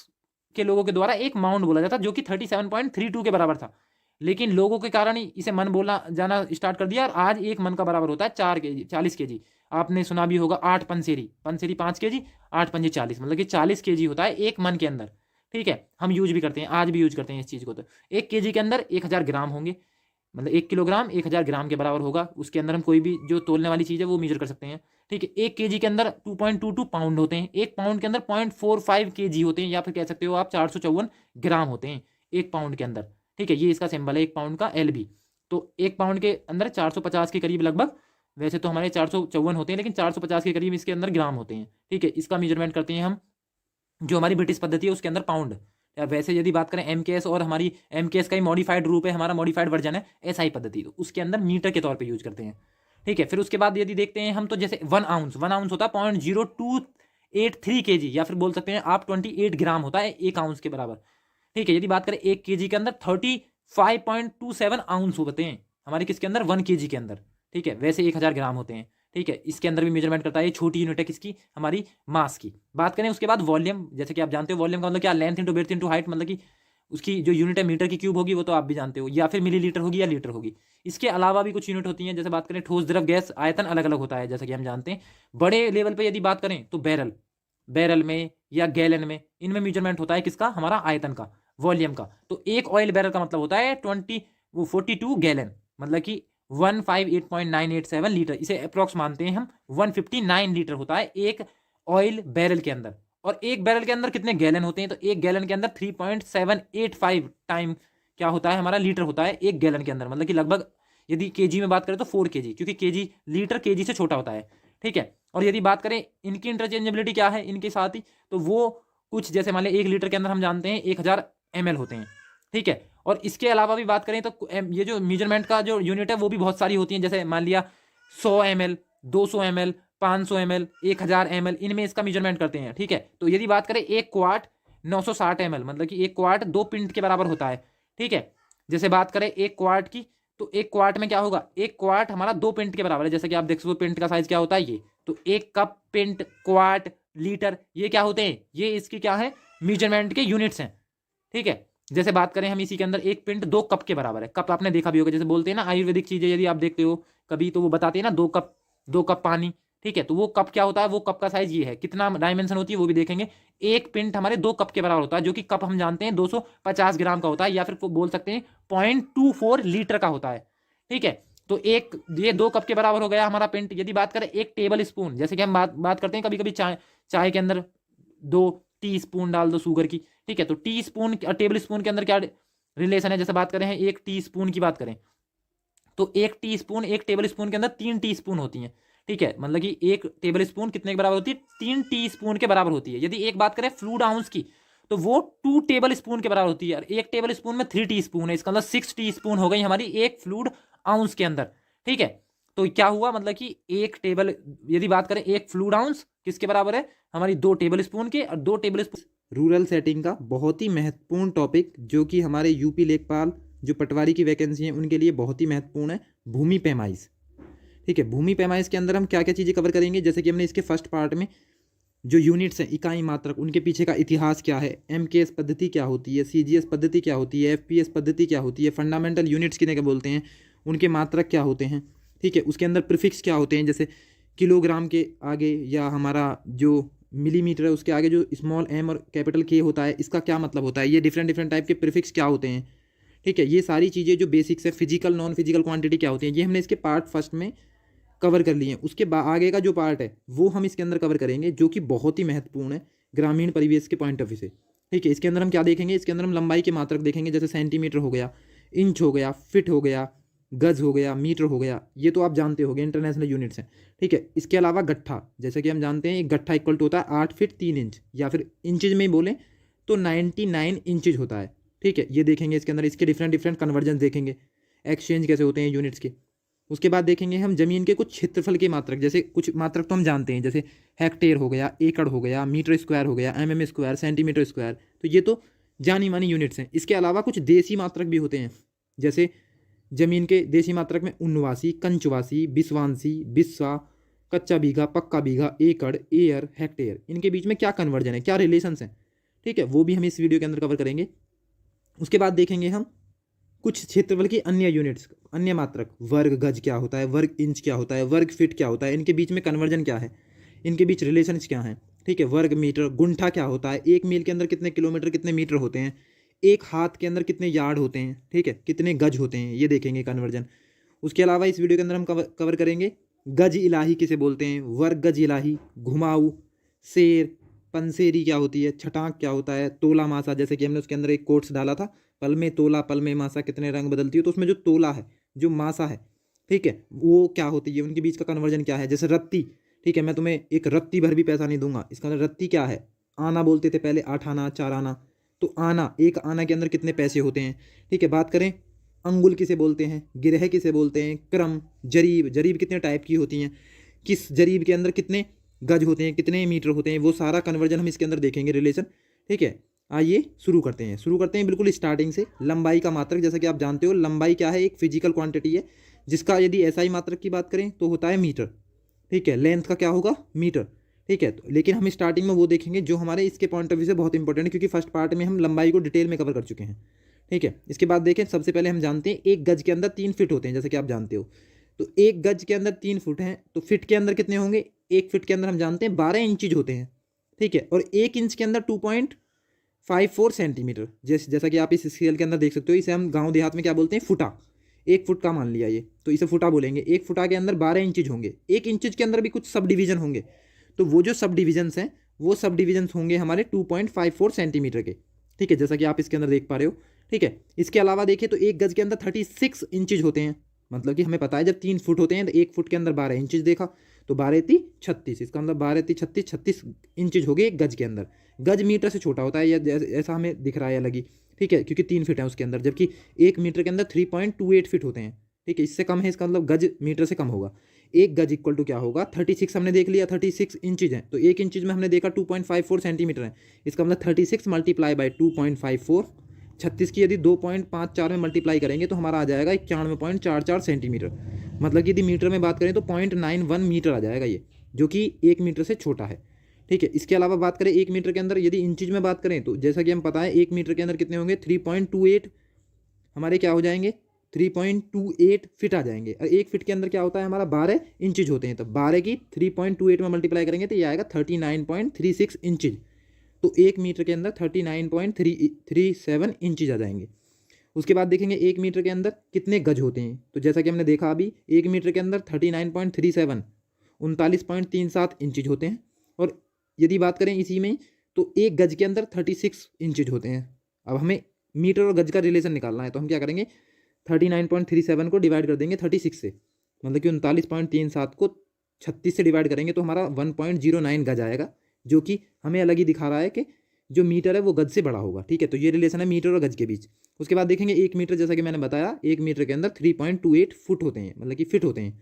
के लोगों के द्वारा एक माउंड बोला जाता, जो कि 37.32 के बराबर था। लेकिन लोगों के कारण ही इसे मन बोलना जाना स्टार्ट कर दिया, और आज 1 मन का बराबर होता है 4 kg 40 kg। आपने सुना भी होगा 8 पंसेरी 5 kg, 8 पंजे 40, मतलब कि 40 kg होता है 1 मन के अंदर। ठीक है, हम यूज भी करते हैं, आज भी यूज करते हैं इस चीज़ को। तो 1 kg के अंदर 1000 ग्राम होंगे, मतलब 1 किलोग्राम 1000 ग्राम के बराबर होगा। उसके अंदर हम कोई भी जो तोलने वाली चीज़ है वो मेजर कर सकते हैं। ठीक है, 1 kg के अंदर 2.22 पाउंड होते हैं। 1 पाउंड के अंदर 0.45 kg होते हैं, या फिर कह सकते हो आप 454 ग्राम होते हैं 1 पाउंड के अंदर। ठीक है, ये इसका सिंबल है 1 पाउंड का, LB। तो 1 पाउंड के अंदर 450 के करीब लगभग, वैसे तो हमारे 454 होते हैं, लेकिन 450 के करीब इसके अंदर ग्राम होते हैं। ठीक है, इसका मेजरमेंट करते हैं हम, जो हमारी ब्रिटिश पद्धति है उसके अंदर पाउंड। या वैसे यदि बात करें MKS, और हमारी MKS का ही मॉडिफाइड रूप है, हमारा मॉडिफाइड वर्जन है SI पद्धति, तो उसके अंदर मीटर के तौर पे यूज करते हैं। ठीक है, फिर उसके बाद यदि देखते हैं हम, तो जैसे 1 आउंस होता है 0.0283 kg, या फिर बोल सकते हैं आप 28 ग्राम होता है 1 आउंस के बराबर। ठीक है, यदि बात करें 1 kg के अंदर 35.27 आउंस होते हैं हमारे किसके अंदर, 1 kg के अंदर। ठीक है, वैसे 1000 ग्राम होते हैं। ठीक है, इसके अंदर भी मेजरमेंट करता है, ये छोटी यूनिट है किसकी, हमारी मास की। बात करें उसके बाद वॉल्यूम, जैसे कि आप जानते हो वॉल्यूम का मतलब क्या, length into breadth into height, मतलब कि उसकी जो यूनिट है मीटर की क्यूब होगी, वो तो आप भी जानते हो, या फिर मिलीलीटर होगी या लीटर होगी। इसके अलावा भी कुछ यूनिट होती हैं, जैसे बात करें ठोस, द्रव, गैस, आयतन अलग अलग होता है, जैसा कि हम जानते हैं। बड़े लेवल पर यदि बात करें तो बैरल में या गैलन में, इनमें मेजरमेंट होता है किसका, हमारा आयतन का, वॉल्यूम का। तो एक ऑयल बैरल का मतलब होता है 42 गैलन, मतलब कि 158.987 लीटर। इसे अप्रॉक्स मानते हैं हम, 159 लीटर होता है एक ऑयल बैरल के अंदर। और एक बैरल के अंदर कितने गैलन होते हैं, तो एक गैलन के अंदर 3.785 टाइम क्या होता है, हमारा लीटर होता है एक गैलन के अंदर। मतलब कि लगभग यदि केजी में बात करें तो 4 kg, क्योंकि केजी लीटर केजी से छोटा होता है। ठीक है, और यदि बात करें इनकी इंटरचेंजेबिलिटी क्या है इनके साथ ही, तो वो कुछ जैसे मान लिया 1 लीटर के अंदर हम जानते हैं 1000 ml होते हैं। ठीक है, और इसके अलावा भी बात करें तो ये जो मेजरमेंट का जो यूनिट है वो भी बहुत सारी होती हैं, जैसे मान लिया 100 ml, 200 ml, 500 ml, 1000 ml, इनमें इसका मेजरमेंट करते हैं। ठीक है, तो यदि बात करें 1 क्वार्ट 960 ml, मतलब कि 1 क्वार्ट 2 पिंट के बराबर होता है। ठीक है, जैसे बात करें 1 क्वार्ट की, तो 1 क्वार्ट में क्या होगा, 1 क्वार्ट हमारा 2 पिंट के बराबर है। जैसे कि आप देख सकते हो पिंट का साइज क्या होता है, ये तो 1 कप, पिंट, क्वार्ट, लीटर, ये क्या होते हैं, ये इसकी क्या है, मेजरमेंट के यूनिट्स हैं। ठीक है, जैसे बात करें हम इसी के अंदर 1 पिंट 2 कप के बराबर है। कप आपने देखा भी होगा, जैसे बोलते हैं ना आयुर्वेदिक चीजें यदि आप देखते हो कभी, तो वो बताते हैं ना 2 कप पानी। ठीक है, तो वो कप क्या होता है, वो कप का साइज ये है, कितना डायमेंशन होती है वो भी देखेंगे। 1 पिंट हमारे 2 कप के बराबर होता है, जो कि कप हम जानते हैं 250 ग्राम का होता है, या फिर बोल सकते हैं 0.24 लीटर का होता है। ठीक है, तो एक ये 2 कप के बराबर हो गया हमारा पिंट। यदि बात करें एक टेबल स्पून, जैसे कि हम बात करते हैं कभी कभी चाय के अंदर 2 टी स्पून डाल दो शुगर की, ठीक है। तो टी स्पून और टेबल स्पून के अंदर क्या रिलेशन है, जैसे बात करें एक टी स्पून की बात करें तो एक टीस्पून, एक टेबल स्पून के अंदर 3 टीस्पून होती हैं, ठीक है। मतलब कि एक टेबल स्पून कितने के बराबर होती है, 3 टीस्पून के बराबर होती है। यदि एक बात करें फ्लूइड आउंस की तो वो 2 टेबल स्पून के बराबर होती है। और एक टेबल स्पून में 3 टीस्पून है, इसका मतलब 6 टीस्पून हो गई हमारी एक फ्लूइड आउंस के अंदर, ठीक है। तो क्या हुआ, मतलब कि एक टेबल, यदि बात करें एक फ्लूइड आउंस किसके बराबर है, हमारी 2 टेबल स्पून के। और 2 टेबल स्पून रूरल सेटिंग का बहुत ही महत्वपूर्ण टॉपिक जो कि हमारे यूपी लेखपाल जो पटवारी की वैकेंसी है उनके लिए बहुत ही महत्वपूर्ण है, भूमि पैमाइश। ठीक है, भूमि पैमाइश के अंदर हम क्या क्या चीज़ें कवर करेंगे, जैसे कि हमने इसके फर्स्ट पार्ट में जो यूनिट्स हैं, इकाई मात्रक, उनके पीछे का इतिहास क्या है, एमकेएस पद्धति क्या होती है, सीजीएस पद्धति क्या होती है, एफपीएस पद्धति क्या होती है, फंडामेंटल यूनिट्स कितने का बोलते हैं, उनके मात्रक क्या होते हैं, ठीक है। उसके अंदर प्रीफिक्स क्या होते हैं, जैसे किलोग्राम के आगे या हमारा जो मिलीमीटर है उसके आगे जो स्मॉल एम और कैपिटल के होता है, इसका क्या मतलब होता है, ये डिफरेंट डिफरेंट टाइप के प्रीफिक्स क्या होते हैं, ठीक है। ये सारी चीज़ें जो बेसिक्स है, फिजिकल नॉन फिजिकल क्वांटिटी क्या होती है, ये हमने इसके पार्ट फर्स्ट में कवर कर लिए हैं। उसके आगे का जो पार्ट है वो हम इसके अंदर कवर करेंगे, जो कि बहुत ही महत्वपूर्ण है ग्रामीण परिवेश के पॉइंट ऑफ व्यू से, ठीक है। इसके अंदर हम क्या देखेंगे, इसके अंदर हम लंबाई के मात्रक देखेंगे, जैसे सेंटीमीटर हो गया, इंच हो गया, फिट हो गया, गज हो गया, मीटर हो गया, ये तो आप जानते होंगे इंटरनेशनल यूनिट्स हैं, ठीक है। इसके अलावा गट्ठा, जैसे कि हम जानते हैं एक गट्ठा इक्वल टू होता है 8 फीट 3 इंच, या फिर इंचज में बोलें तो 99 इंचज होता है, ठीक है। ये देखेंगे इसके अंदर, इसके डिफरेंट डिफरेंट कन्वर्जन देखेंगे, एक्सचेंज कैसे होते हैं यूनिट्स के। उसके बाद देखेंगे हम जमीन के कुछ क्षेत्रफल के मात्रक, जैसे कुछ मात्रक तो हम जानते हैं, जैसे हेक्टेयर हो गया, एकड़ हो गया, मीटर स्क्वायर हो गया, एमएम स्क्वायर, सेंटीमीटर स्क्वायर, तो ये तो जानी मानी यूनिट्स हैं। इसके अलावा कुछ देसी मात्रक भी होते हैं, जैसे जमीन के देसी मात्रक में उन्वासी, कंचवासी, बिस्वांसी, बिस्वा, कच्चा बीघा, पक्का बीघा, एकड़, एयर, हेक्टेयर, इनके बीच में क्या कन्वर्जन है, क्या रिलेशंस हैं, ठीक है, वो भी हम इस वीडियो के अंदर कवर करेंगे। उसके बाद देखेंगे हम कुछ क्षेत्रफल की अन्य यूनिट्स, अन्य मात्रक, वर्ग गज क्या होता है, वर्ग इंच क्या होता है, वर्ग फीट क्या होता है, इनके बीच में कन्वर्जन क्या है, इनके बीच रिलेशंस क्या हैं, ठीक है। वर्ग मीटर, गुंठा क्या होता है, एक मील के अंदर कितने किलोमीटर कितने मीटर होते हैं, एक हाथ के अंदर कितने यार्ड होते हैं, ठीक है, कितने गज होते हैं, ये देखेंगे कन्वर्जन। उसके अलावा इस वीडियो के अंदर हम कवर करेंगे गज इलाही किसे बोलते हैं, वर्ग गज इलाही, घुमाऊ, शेर, पंसेरी क्या होती है, छटाक क्या होता है, तोला मासा, जैसे कि हमने उसके अंदर एक कोट्स डाला था, पल में तोला पल में मासा कितने रंग बदलती है, तो उसमें जो तोला है, जो मासा है, ठीक है, वो क्या होती है, उनके बीच का कन्वर्जन क्या है। जैसे रत्ती, ठीक है, मैं तुम्हें एक रत्ती भर भी पैसा नहीं दूंगा, इसका अंदर रत्ती क्या है, आना बोलते थे पहले, 8 आना 4 आना, तो आना, एक आना के अंदर कितने पैसे होते हैं, ठीक है। बात करें अंगुल किसे बोलते हैं, गिरह किसे बोलते हैं, क्रम, जरीब, जरीब कितने टाइप की होती हैं, किस जरीब के अंदर कितने गज होते हैं, कितने मीटर होते हैं, वो सारा कन्वर्जन हम इसके अंदर देखेंगे, रिलेशन, ठीक है। आइए शुरू करते हैं बिल्कुल स्टार्टिंग से। लंबाई का मात्रक, जैसा कि आप जानते हो लंबाई क्या है, एक फिजिकल क्वांटिटी है, जिसका यदि एसआई मात्रक की बात करें तो होता है मीटर, ठीक है। लेंथ का क्या होगा, मीटर, ठीक है। तो लेकिन हम स्टार्टिंग में वो देखेंगे जो हमारे इसके पॉइंट ऑफ व्यू से बहुत इंपॉर्टेंट है, क्योंकि फर्स्ट पार्ट में हम लंबाई को डिटेल में कवर कर चुके हैं, ठीक है। इसके बाद देखें, सबसे पहले हम जानते हैं एक गज के अंदर 3 फीट होते हैं, जैसे कि आप जानते हो, तो एक गज के अंदर 3 फुट हैं, तो फिट के अंदर कितने होंगे, एक फिट के अंदर हम जानते हैं 12 इंचज होते हैं, ठीक है। और एक इंच के अंदर 2.54 सेंटीमीटर, जैसा कि आप इस स्केल के अंदर देख सकते हो, इसे हम गांव देहात में क्या बोलते हैं, फुटा, एक फुट का मान लिया ये, तो इसे फुटा बोलेंगे। एक फुटा के अंदर 12 इंचज होंगे, एक इंचज के अंदर भी कुछ सब डिवीजन होंगे, तो वो जो सब डिविजन्स हैं वो सब डिविजन्स होंगे हमारे 2.54 सेंटीमीटर के, ठीक है, जैसा कि आप इसके अंदर देख पा रहे हो, ठीक है। इसके अलावा देखिए तो एक गज के अंदर 36 इंचज होते हैं, मतलब कि हमें पता है जब 3 फुट होते हैं तो एक फुट के अंदर 12 इंचज देखा, तो 12 × 3 = 36, इसका मतलब 12 × 3 = 36 इंचज हो गए एक गज के अंदर। गज मीटर से छोटा होता है, या ऐसा हमें दिख रहा है अलग ही, ठीक है, क्योंकि 3 फीट है उसके अंदर, जबकि एक मीटर के अंदर 3.28 फीट होते हैं, ठीक है, इससे कम है, इसका मतलब गज मीटर से कम होगा। एक गज इक्वल टू क्या होगा, 36 हमने देख लिया, 36 इंचज है, तो एक इंचज में हमने देखा 2.54 सेंटीमीटर है, इसका मतलब 36 × 2.54, 36 की यदि 2.54 में मल्टीप्लाई करेंगे तो हमारा आ जाएगा 91.44 सेंटीमीटर, मतलब कि यदि मीटर में बात करें तो 0.91 मीटर आ जाएगा ये, जो कि 1 मीटर से छोटा है, ठीक है। इसके अलावा बात करें 1 मीटर के अंदर यदि इंचज में बात करें तो जैसा कि हम पता है 1 मीटर के अंदर कितने होंगे, 3.28 हमारे क्या हो जाएंगे, 3.28 फिट आ जाएंगे। और एक फिट के अंदर क्या होता है हमारा 12 इंचज होते हैं, तो 12 की 3.28 में मल्टीप्लाई करेंगे तो ये आएगा 39.36 इंचज, तो 1 मीटर के अंदर 39.37 इंचज आ जाएंगे। उसके बाद देखेंगे 1 मीटर के अंदर कितने गज होते हैं। तो जैसा कि हमने देखा अभी 1 मीटर के अंदर 39.37 39.37 इंचज होते हैं। और यदि बात करें इसी में तो 1 गज के अंदर 36 इंचज होते हैं। अब हमें मीटर और गज का रिलेशन निकालना है, तो हम क्या करेंगे 39.37 को डिवाइड कर देंगे 36 से, मतलब कि 39.37 को 36 से डिवाइड करेंगे तो हमारा 1.09 गज आएगा, जो कि हमें अलग ही दिखा रहा है कि जो मीटर है वो गज से बड़ा होगा। ठीक है, तो ये रिलेशन है मीटर और गज के बीच। उसके बाद देखेंगे 1 मीटर, जैसा कि मैंने बताया 1 मीटर के अंदर 3.28 फुट होते हैं, मतलब कि फिट होते हैं।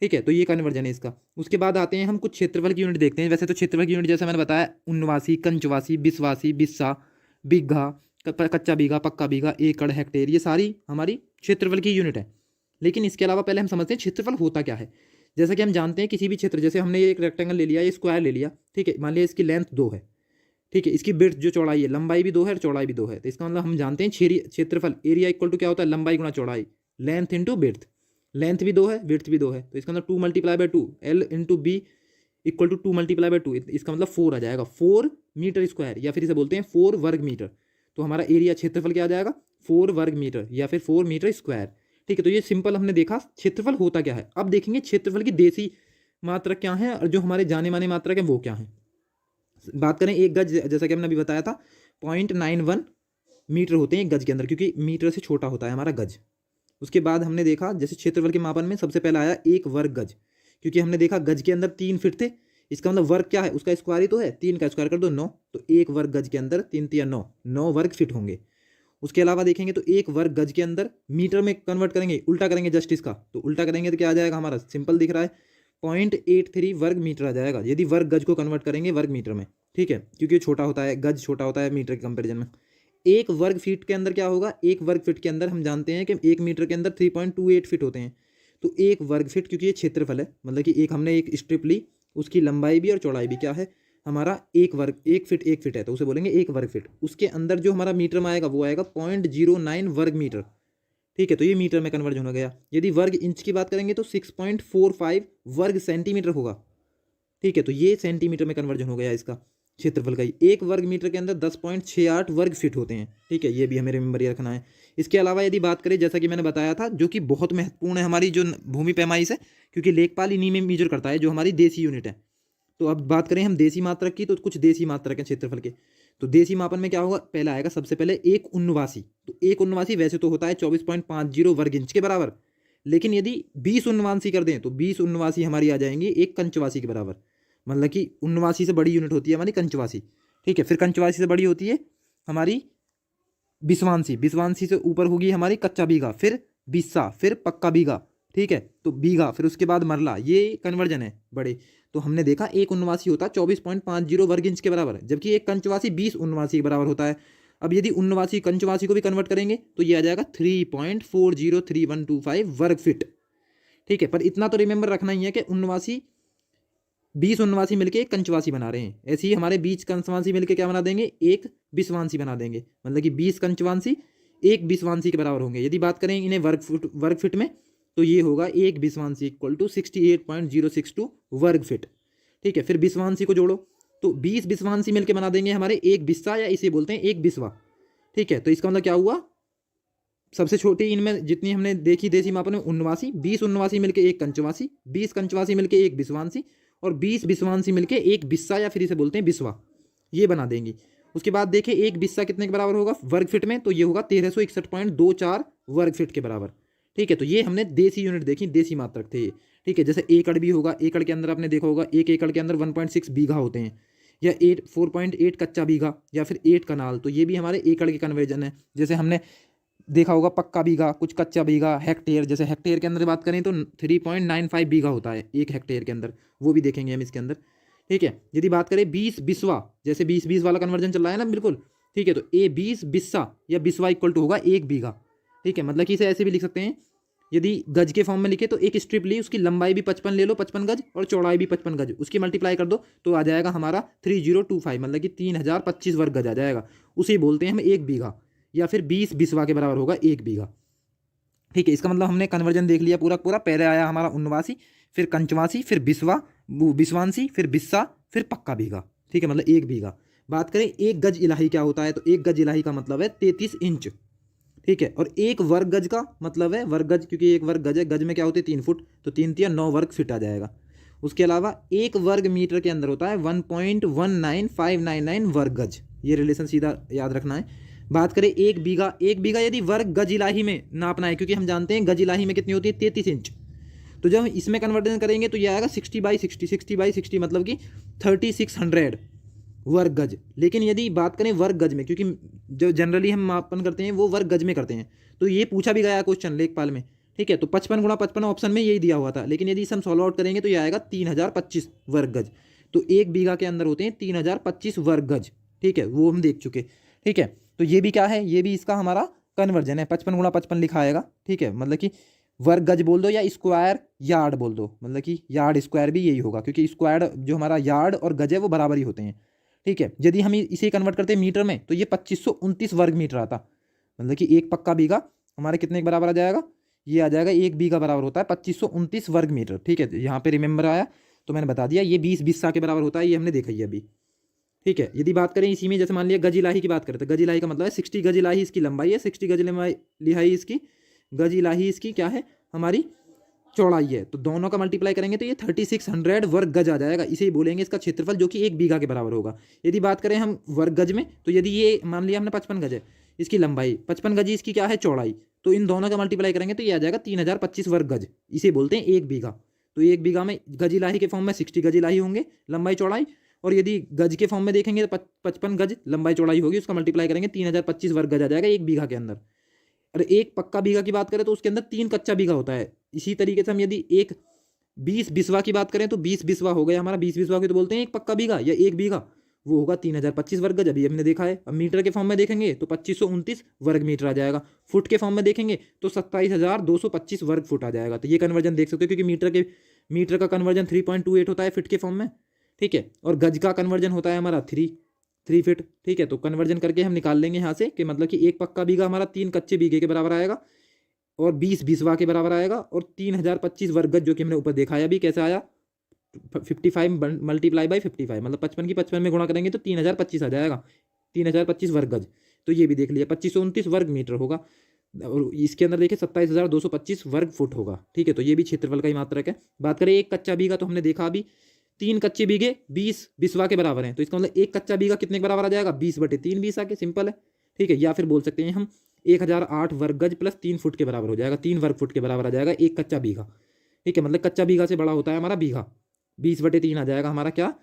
ठीक है, तो ये कन्वर्जन है इसका। उसके बाद आते हैं हम कुछ क्षेत्रफल की यूनिट देखते हैं। वैसे तो क्षेत्रफल की यूनिट जैसे मैंने बताया उन्वासी, कंचवासी, बिस्वासी, बिस्सा, बीघा, कच्चा बीघा, पक्का बीघा, एकड़, हेक्टेयर, ये सारी हमारी क्षेत्रफल की यूनिट है। लेकिन इसके अलावा पहले हम समझते हैं क्षेत्रफल होता क्या है। जैसा कि हम जानते हैं किसी भी क्षेत्र, जैसे हमने ये एक रेक्टेंगल ले लिया, ये स्क्वायर ले लिया, ठीक है, मान लिया इसकी लेंथ 2 है, ठीक है, इसकी बिड्थ जो चौड़ाई है, लंबाई भी 2 है और चौड़ाई भी 2 है, तो इसका मतलब हम जानते हैं क्षेत्रफल एरिया इक्वल टू क्या होता है, लंबाई गुणा चौड़ाई, लेंथ इंटू बिड्थ। लेंथ भी 2 है, बिड्थ भी 2 है, तो इसका मतलब 2 multiply by 2, L into B equal to 2 multiply by 2, इसका मतलब 4 आ जाएगा, 4 मीटर स्क्वायर, या फिर इसे बोलते हैं 4 वर्ग मीटर। तो हमारा एरिया क्षेत्रफल क्या आ जाएगा 4 वर्ग मीटर या फिर 4 मीटर स्क्वायर। ठीक है, तो ये सिंपल हमने देखा क्षेत्रफल होता क्या है। अब देखेंगे क्षेत्रफल की देसी मात्रक क्या है और जो हमारे जाने माने मात्रक है वो क्या है। बात करें एक गज, जैसा कि हमने अभी बताया था 0.91 मीटर होते हैं एक गज के अंदर, क्योंकि मीटर से छोटा होता है हमारा गज। उसके बाद हमने देखा जैसे क्षेत्रफल के मापन में सबसे पहला आया 1 वर्ग गज, क्योंकि हमने देखा गज के अंदर 3 फीट थे, इसका मतलब वर्ग क्या है, उसका स्क्वायर ही तो है, 3 का स्क्वायर कर दो 9, तो 1 वर्ग गज के अंदर 3 तिया 9 वर्ग फीट होंगे। उसके अलावा देखेंगे तो 1 वर्ग गज के अंदर मीटर में कन्वर्ट करेंगे, उल्टा करेंगे जस्ट इसका, तो उल्टा करेंगे तो क्या आ जाएगा हमारा, सिंपल दिख रहा है 0.83 वर्ग मीटर आ जाएगा, यदि वर्ग गज को कन्वर्ट करेंगे वर्ग मीटर में। ठीक है, क्योंकि छोटा होता है, गज छोटा होता है मीटर के कंपेरिजन में। 1 वर्ग फीट के अंदर क्या होगा, 1 वर्ग फीट के अंदर हम जानते हैं कि 1 मीटर के अंदर 3.28 फीट होते हैं, तो 1 वर्ग फीट, क्योंकि ये क्षेत्रफल है, मतलब कि एक हमने एक स्ट्रिप ली, उसकी लंबाई भी और चौड़ाई भी क्या है हमारा 1 फीट है, तो उसे बोलेंगे 1 वर्ग फीट। उसके अंदर जो हमारा मीटर में आएगा वो आएगा 0.09 वर्ग मीटर। ठीक है, तो ये मीटर में कन्वर्जन हो गया। यदि वर्ग इंच की बात करेंगे तो 6.45 वर्ग सेंटीमीटर होगा। ठीक है, तो ये सेंटीमीटर में कन्वर्जन हो गया इसका क्षेत्रफल का ही। 1 वर्ग मीटर के अंदर 10.68 वर्ग फीट होते हैं। ठीक है, ये भी हमें रिमेंबर ये रखना है। इसके अलावा यदि बात करें, जैसा कि मैंने बताया था, जो कि बहुत महत्वपूर्ण है हमारी जो भूमि पैमाइश है, क्योंकि लेखपाल इन्हीं में मेजर करता है, जो हमारी देसी यूनिट है। तो अब बात करें हम देसी मात्रक की, तो कुछ देसी मात्रक हैं क्षेत्रफल के। तो देसी मापन में क्या होगा, पहला आएगा सबसे पहले 1 उन्वासी। तो 1 उन्वासी वैसे तो होता है 24.50 वर्ग इंच के बराबर, लेकिन यदि 20 उन्वासी कर दें तो 20 उन्वासी हमारी आ जाएंगी 1 कंचवासी के बराबर, मतलब कि उन्वासी से बड़ी यूनिट होती है हमारी कंचवासी। ठीक है, फिर कंचवासी से बड़ी होती है हमारी बिस्वांसी, बिस्वांसी से ऊपर होगी हमारी कच्चा बीघा, फिर बिस्सा, फिर पक्का बीघा। ठीक है, तो बीघा, फिर उसके बाद मरला, ये कन्वर्जन है बड़े। तो हमने देखा 1 उन्वासी होता है 24.50 वर्ग इंच के बराबर, जबकि 1 कंचवासी 20 उन्वासी के बराबर होता है। अब यदि उन्वासी कंचवासी को भी कन्वर्ट करेंगे तो ये आ जाएगा 3.403125 वर्ग फीट। ठीक है, पर इतना तो रिमेंबर रखना ही है कि उन्वासी 20 उन्वासी मिलके एक कंचवासी बना रहे हैं, ऐसे ही हमारे 20 कंचवासी मिलके क्या बना देंगे, एक बिस्वांसी बना देंगे, मतलब कि 20 कंचवासी 1 बिस्वांसी के बराबर होंगे। यदि बात करें इन्हें वर्ग फीट में, तो ये होगा 1 बिस्वांसी इक्वल टू 68.062 वर्ग फीट। ठीक है, फिर बिस्वांसी को जोड़ो तो 20 बिस्वांसी मिलके बना देंगे हमारे एक बिस्सा, या इसे बोलते हैं एक बिस्वा। ठीक है, तो इसका मतलब क्या हुआ, सबसे छोटी इनमें जितनी हमने देखी देसी मापन में उन्वासी, 20 उन्वासी मिलके एक कंचवासी, 20 कंचवासी मिलके एक बिस्वांसी, और 20 बिस्वांसी मिलके एक बिस्सा, या फिर इसे बोलते हैं बिस्वा, ये बना देंगी। उसके बाद देखें एक बिस्सा कितने के बराबर होगा वर्ग फीट में, तो ये होगा 1361.24 वर्ग फीट के बराबर। ठीक है, तो ये हमने देसी यूनिट देखी, देसी मात्रक थे ये। ठीक है, जैसे एकड़ भी होगा, एकड़ के अंदर आपने देखा होगा 1 एकड़ के अंदर 1.6 बीघा होते हैं, या 4.8 कच्चा बीघा, या फिर 8 कनाल, तो ये भी हमारे एकड़ के कन्वर्जन है। जैसे हमने देखा होगा पक्का बीघा, कुछ कच्चा बीघा, हेक्टेयर, जैसे हेक्टेयर के अंदर बात करें तो 3.95 बीघा होता है 1 हेक्टेयर के अंदर, वो भी देखेंगे हम इसके अंदर। ठीक है, यदि बात करें 20 बिस्वा, जैसे 20-20 वाला कन्वर्जन चल रहा है ना, बिल्कुल। ठीक है, तो 20 बिस्सा या बिस्वा इक्वल टू होगा 1 बीघा। ठीक है, मतलब कि इसे ऐसे भी लिख सकते हैं, यदि गज के फॉर्म में लिखे तो एक स्ट्रिप ली, उसकी लंबाई भी 55 ले लो, 55 गज, और चौड़ाई भी 55 गज, उसकी मल्टीप्लाई कर दो तो आ जाएगा हमारा 3025, मतलब कि 3025 वर्ग गज आ जाएगा। उसे बोलते हैं हम 1 बीघा, या फिर 20 बिस्वा के बराबर होगा 1 बीघा। ठीक है, इसका मतलब हमने कन्वर्जन देख लिया पूरा पूरा। पहले आया हमारा उन्वासी, फिर कंचवासी, फिर बिस्वा, बिस्वांसी, फिर बिस्सा, फिर पक्का बीघा। ठीक है, मतलब 1 बीघा। बात करें 1 गज इलाही क्या होता है, तो 1 गज इलाही का मतलब है 33 इंच। ठीक है। और एक वर्ग गज का मतलब है, वर्ग गज, क्योंकि एक वर्ग गज है, गज में क्या होते हैं 3 फुट, तो 3 तिया 9 वर्ग फीट आ जाएगा। उसके अलावा एक वर्ग मीटर के अंदर होता है 1.19599 वर्ग गज। ये रिलेशन सीधा याद रखना है। बात करें एक बीघा, एक बीघा यदि वर्ग गज इलाही में नापना है, क्योंकि हम जानते हैं गज इलाही में कितनी होती है 33 इंच, तो जब हम इसमें कन्वर्जन करेंगे तो ये आएगा 60/60, 60/60 मतलब कि 3600 वर्ग गज। लेकिन यदि बात करें वर्ग गज में, क्योंकि जो जनरली हम मापन करते हैं वो वर्ग गज में करते हैं, तो ये पूछा भी गया क्वेश्चन लेखपाल में, ठीक है। तो 55×55 ऑप्शन में यही दिया हुआ था, लेकिन यदि इसे हम सॉल्व आउट करेंगे तो ये आएगा 3025 वर्ग गज। तो एक बीघा के अंदर होते हैं 3025 वर्ग गज, ठीक है, वो हम देख चुके, ठीक है। तो ये भी क्या है, ये भी इसका हमारा कन्वर्जन है, 55×55 लिखा आएगा, ठीक है। मतलब कि वर्ग गज बोल दो या स्क्वायर यार्ड बोल दो, मतलब कि यार्ड स्क्वायर भी यही होगा, क्योंकि स्क्वायर जो हमारा यार्ड और गज है वो बराबर ही होते हैं, ठीक है। यदि हम इसे कन्वर्ट करते हैं मीटर में तो ये 2529 वर्ग मीटर आता, मतलब कि एक पक्का बीघा हमारे कितने के बराबर आ जाएगा, ये आ जाएगा एक बीघा बराबर होता है 2529 वर्ग मीटर, ठीक है। यहाँ पे रिमेंबर आया तो मैंने बता दिया, ये 20 बिस्सा के बराबर होता है, ये हमने देखा ही अभी, ठीक है। यदि बात करें इसी में, जैसे मान लिया गज इलाही की बात करें, तो गज इलाही का मतलब है 60 गज इलाही इसकी लंबाई है, 60 गज इलाही इसकी, गज इलाही इसकी क्या है हमारी चौड़ाई है, तो दोनों का मल्टीप्लाई करेंगे तो ये 3600 वर्ग गज आ जाएगा। इसे ही बोलेंगे इसका क्षेत्रफल, जो कि एक बीघा के बराबर होगा। यदि बात करें हम वर्ग गज में, तो यदि ये मान लिया हमने 55 गज है इसकी लंबाई, 55 गज इसकी क्या है चौड़ाई, तो इन दोनों का मल्टीप्लाई करेंगे तो ये आ जाएगा 3025 वर्ग गज। इसे बोलते हैं एक बीघा। तो एक बीघा में गज इलाही के फॉर्म में 60 गज इलाही होंगे लंबाई चौड़ाई, और यदि गज के फॉर्म में देखेंगे तो 55 गज लंबाई चौड़ाई होगी, उसका मल्टीप्लाई करेंगे 3025 वर्ग गज आ जाएगा एक बीघा के अंदर। और एक पक्का बीघा की बात करें तो उसके अंदर 3 कच्चा बीघा होता है। इसी तरीके से हम यदि एक 20 बिस्वा की बात करें तो 20 बिस्वा हो गया हमारा, 20 बिस्वा की तो बोलते हैं एक पक्का बीघा या एक बीघा, वो होगा 3025 वर्ग गज, अभी हमने देखा है। अब मीटर के फॉर्म में देखेंगे तो 2529 वर्ग मीटर आ जाएगा। फुट के फॉर्म में देखेंगे तो 27225 वर्ग फुट आ जाएगा। तो ये कन्वर्जन देख सकते हो, क्योंकि मीटर का कन्वर्जन 3.28 होता है फिट के फॉर्म में, ठीक है, और गज का कन्वर्जन होता है हमारा 3 फीट, ठीक है। तो कन्वर्जन करके हम निकाल लेंगे यहाँ से कि मतलब कि एक पक्का बीघा हमारा 3 कच्चे बीघे के बराबर आएगा, और 20 बिस्वा के बराबर आएगा, और 3025 वर्ग गज, जो कि हमने ऊपर देखा है अभी कैसे आया, 55 मल्टीप्लाई बाई 55, मतलब 55 की 55 में गुणा करेंगे तो 3025 आ जाएगा, 3025 वर्ग गज। तो ये भी देख लिया, 2529 वर्ग मीटर होगा, और इसके अंदर देखिए 27,225 वर्ग फुट होगा, ठीक है। तो ये भी क्षेत्रफल का ही मात्रक है। बात करें एक कच्चा बीघा, तो हमने देखा अभी 3 कच्चे बीघे 20 बिस्वा के बराबर हैं, तो इसका मतलब एक कच्चा बीघा कितने के बराबर आ जाएगा, 20/3 बिस्वा के, सिंपल है, ठीक है। या फिर बोल सकते हैं हम 1008 वर्ग गज प्लस 3 फुट के बराबर हो जाएगा, 3 वर्ग फुट के बराबर आ जाएगा एक कच्चा बीघा, ठीक है। मतलब कच्चा बीघा से बड़ा होता है हमारा बीघा, 20/3 आ जाएगा हमारा क्या,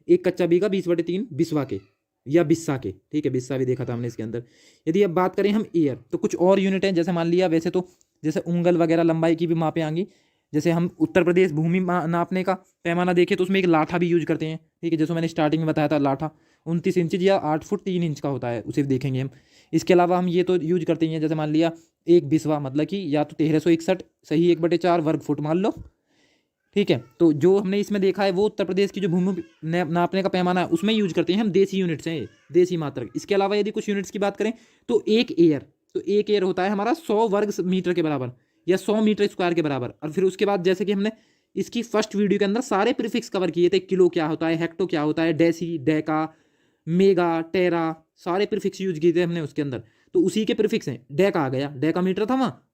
एक कच्चा बीघा 20/3 बिस्वा के या बिस्सा के, ठीक है। बिस्सा भी देखा था हमने इसके अंदर। यदि अब बात करें हम ईयर, तो कुछ और यूनिट हैं, जैसे मान लिया वैसे तो जैसे उंगल वगैरह लंबाई की भी मापें आएंगी। जैसे हम उत्तर प्रदेश भूमि नापने का पैमाना देखें तो उसमें एक लाठा भी यूज करते हैं, ठीक है। जैसे मैंने स्टार्टिंग में बताया था, लाठा 29 इंच या 8 फुट 3 इंच का होता है, उसे भी देखेंगे हम। इसके अलावा हम ये तो यूज करते हैं, जैसे मान लिया एक बिस्वा मतलब कि या तो 1361 सही 1/4 वर्ग फुट मान लो, ठीक है। तो जो हमने इसमें देखा है वो उत्तर प्रदेश की जो भूमि नापने का पैमाना है उसमें यूज करते हैं हम, देसी यूनिट्स हैं, देसी मात्रक। इसके अलावा यदि कुछ यूनिट्स की बात करें तो एक एयर होता है हमारा 100 वर्ग मीटर के बराबर या 100 मीटर स्क्वायर के बराबर। और फिर उसके बाद जैसे कि हमने इसकी फर्स्ट वीडियो के अंदर सारे प्रीफिक्स कवर किए थे, किलो क्या होता है, हेक्टो क्या होता है, डेसी, डेका, मेगा, टेरा, सारे प्रीफिक्स यूज किए थे हमने उसके अंदर। तो उसी के प्रीफिक्स हैं, डेका आ गया, डेका मीटर था वहाँ,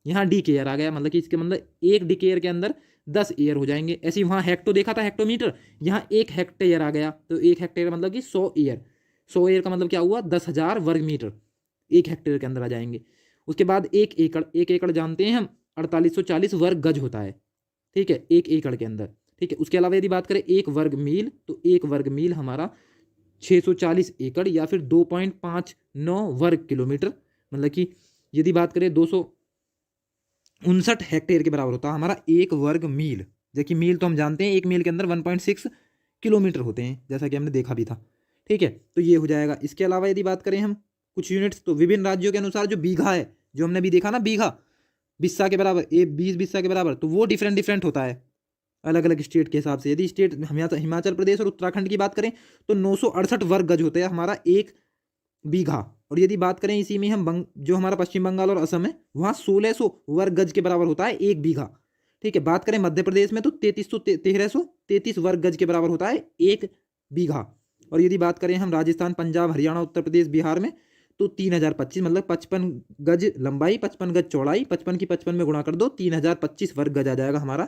यहाँ डी केयर आ गया, मतलब कि इसके मतलब एक डी केयर के अंदर 10 एयर हो जाएंगे। ऐसे ही वहाँ हेक्टो देखा था, हेक्टोमीटर, यहाँ 1 हेक्टेयर आ गया, तो 1 हेक्टेयर मतलब कि 100 एयर, 100 एयर का मतलब क्या हुआ, 10,000 वर्ग मीटर 1 हेक्टेयर के अंदर आ जाएंगे। उसके बाद 1 एकड़ जानते हैं हम 4840 वर्ग गज होता है, ठीक है, 1 एकड़ के अंदर, ठीक है। उसके अलावा यदि बात करें 1 वर्ग मील, तो 1 वर्ग मील हमारा 640 एकड़ या फिर 2.59 वर्ग किलोमीटर, मतलब कि यदि बात करें 259 हेक्टेयर के बराबर होता है हमारा 1 वर्ग मील। जबकि मील तो हम जानते हैं 1 मील के अंदर 1.6 किलोमीटर होते हैं, जैसा कि हमने देखा भी था, ठीक है। तो ये हो जाएगा। इसके अलावा यदि बात करें हम कुछ यूनिट्स, तो विभिन्न राज्यों के अनुसार जो बीघा है, जो हमने भी देखा ना, बीघा बिस्सा के बराबर, 20 बिस्सा के बराबर, तो वो डिफरेंट होता है अलग अलग स्टेट के हिसाब से। यदि स्टेट हिमाचल प्रदेश और उत्तराखंड की बात करें तो 968 वर्ग गज होता है हमारा 1 बीघा। और यदि बात करें इसी में हम जो हमारा पश्चिम बंगाल और असम है, वहाँ 1600 वर्ग गज के बराबर होता है 1 बीघा, ठीक है। बात करें मध्य प्रदेश में तो 1333 वर्ग गज के बराबर होता है 1 बीघा। और यदि बात करें हम राजस्थान, पंजाब, हरियाणा, उत्तर प्रदेश, बिहार में, तो 3025 मतलब 55 गज लंबाई 55 गज चौड़ाई 55 की 55 में गुणा कर दो 3025 वर्ग गज आ जाएगा हमारा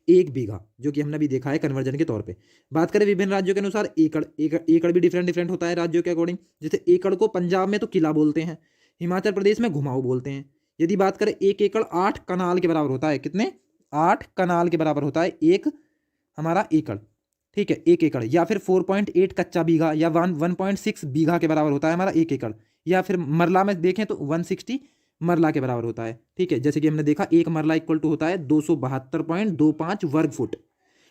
एक बीघा, जो कि हमने अभी देखा है कन्वर्जन के तौर पे। बात करें विभिन्न राज्यों के अनुसार एकड़ भी डिफरेंट डिफरेंट होता है राज्यों के अकॉर्डिंग। जैसे एकड़ को पंजाब में तो किला बोलते हैं, हिमाचल प्रदेश में घुमाऊ बोलते हैं। यदि बात करें 1 एकड़ 8 कनाल के बराबर होता है, कितने 8 कनाल के बराबर होता है एक हमारा एकड़, ठीक है 1 एकड़। या फिर 4.8 कच्चा बीघा या 1.6 बीघा के बराबर होता है हमारा 1 एकड़। या फिर मरला में देखें तो 160 मरला के बराबर होता है, ठीक है। जैसे कि हमने देखा एक मरला इक्वल टू होता है 272.25 वर्ग फुट,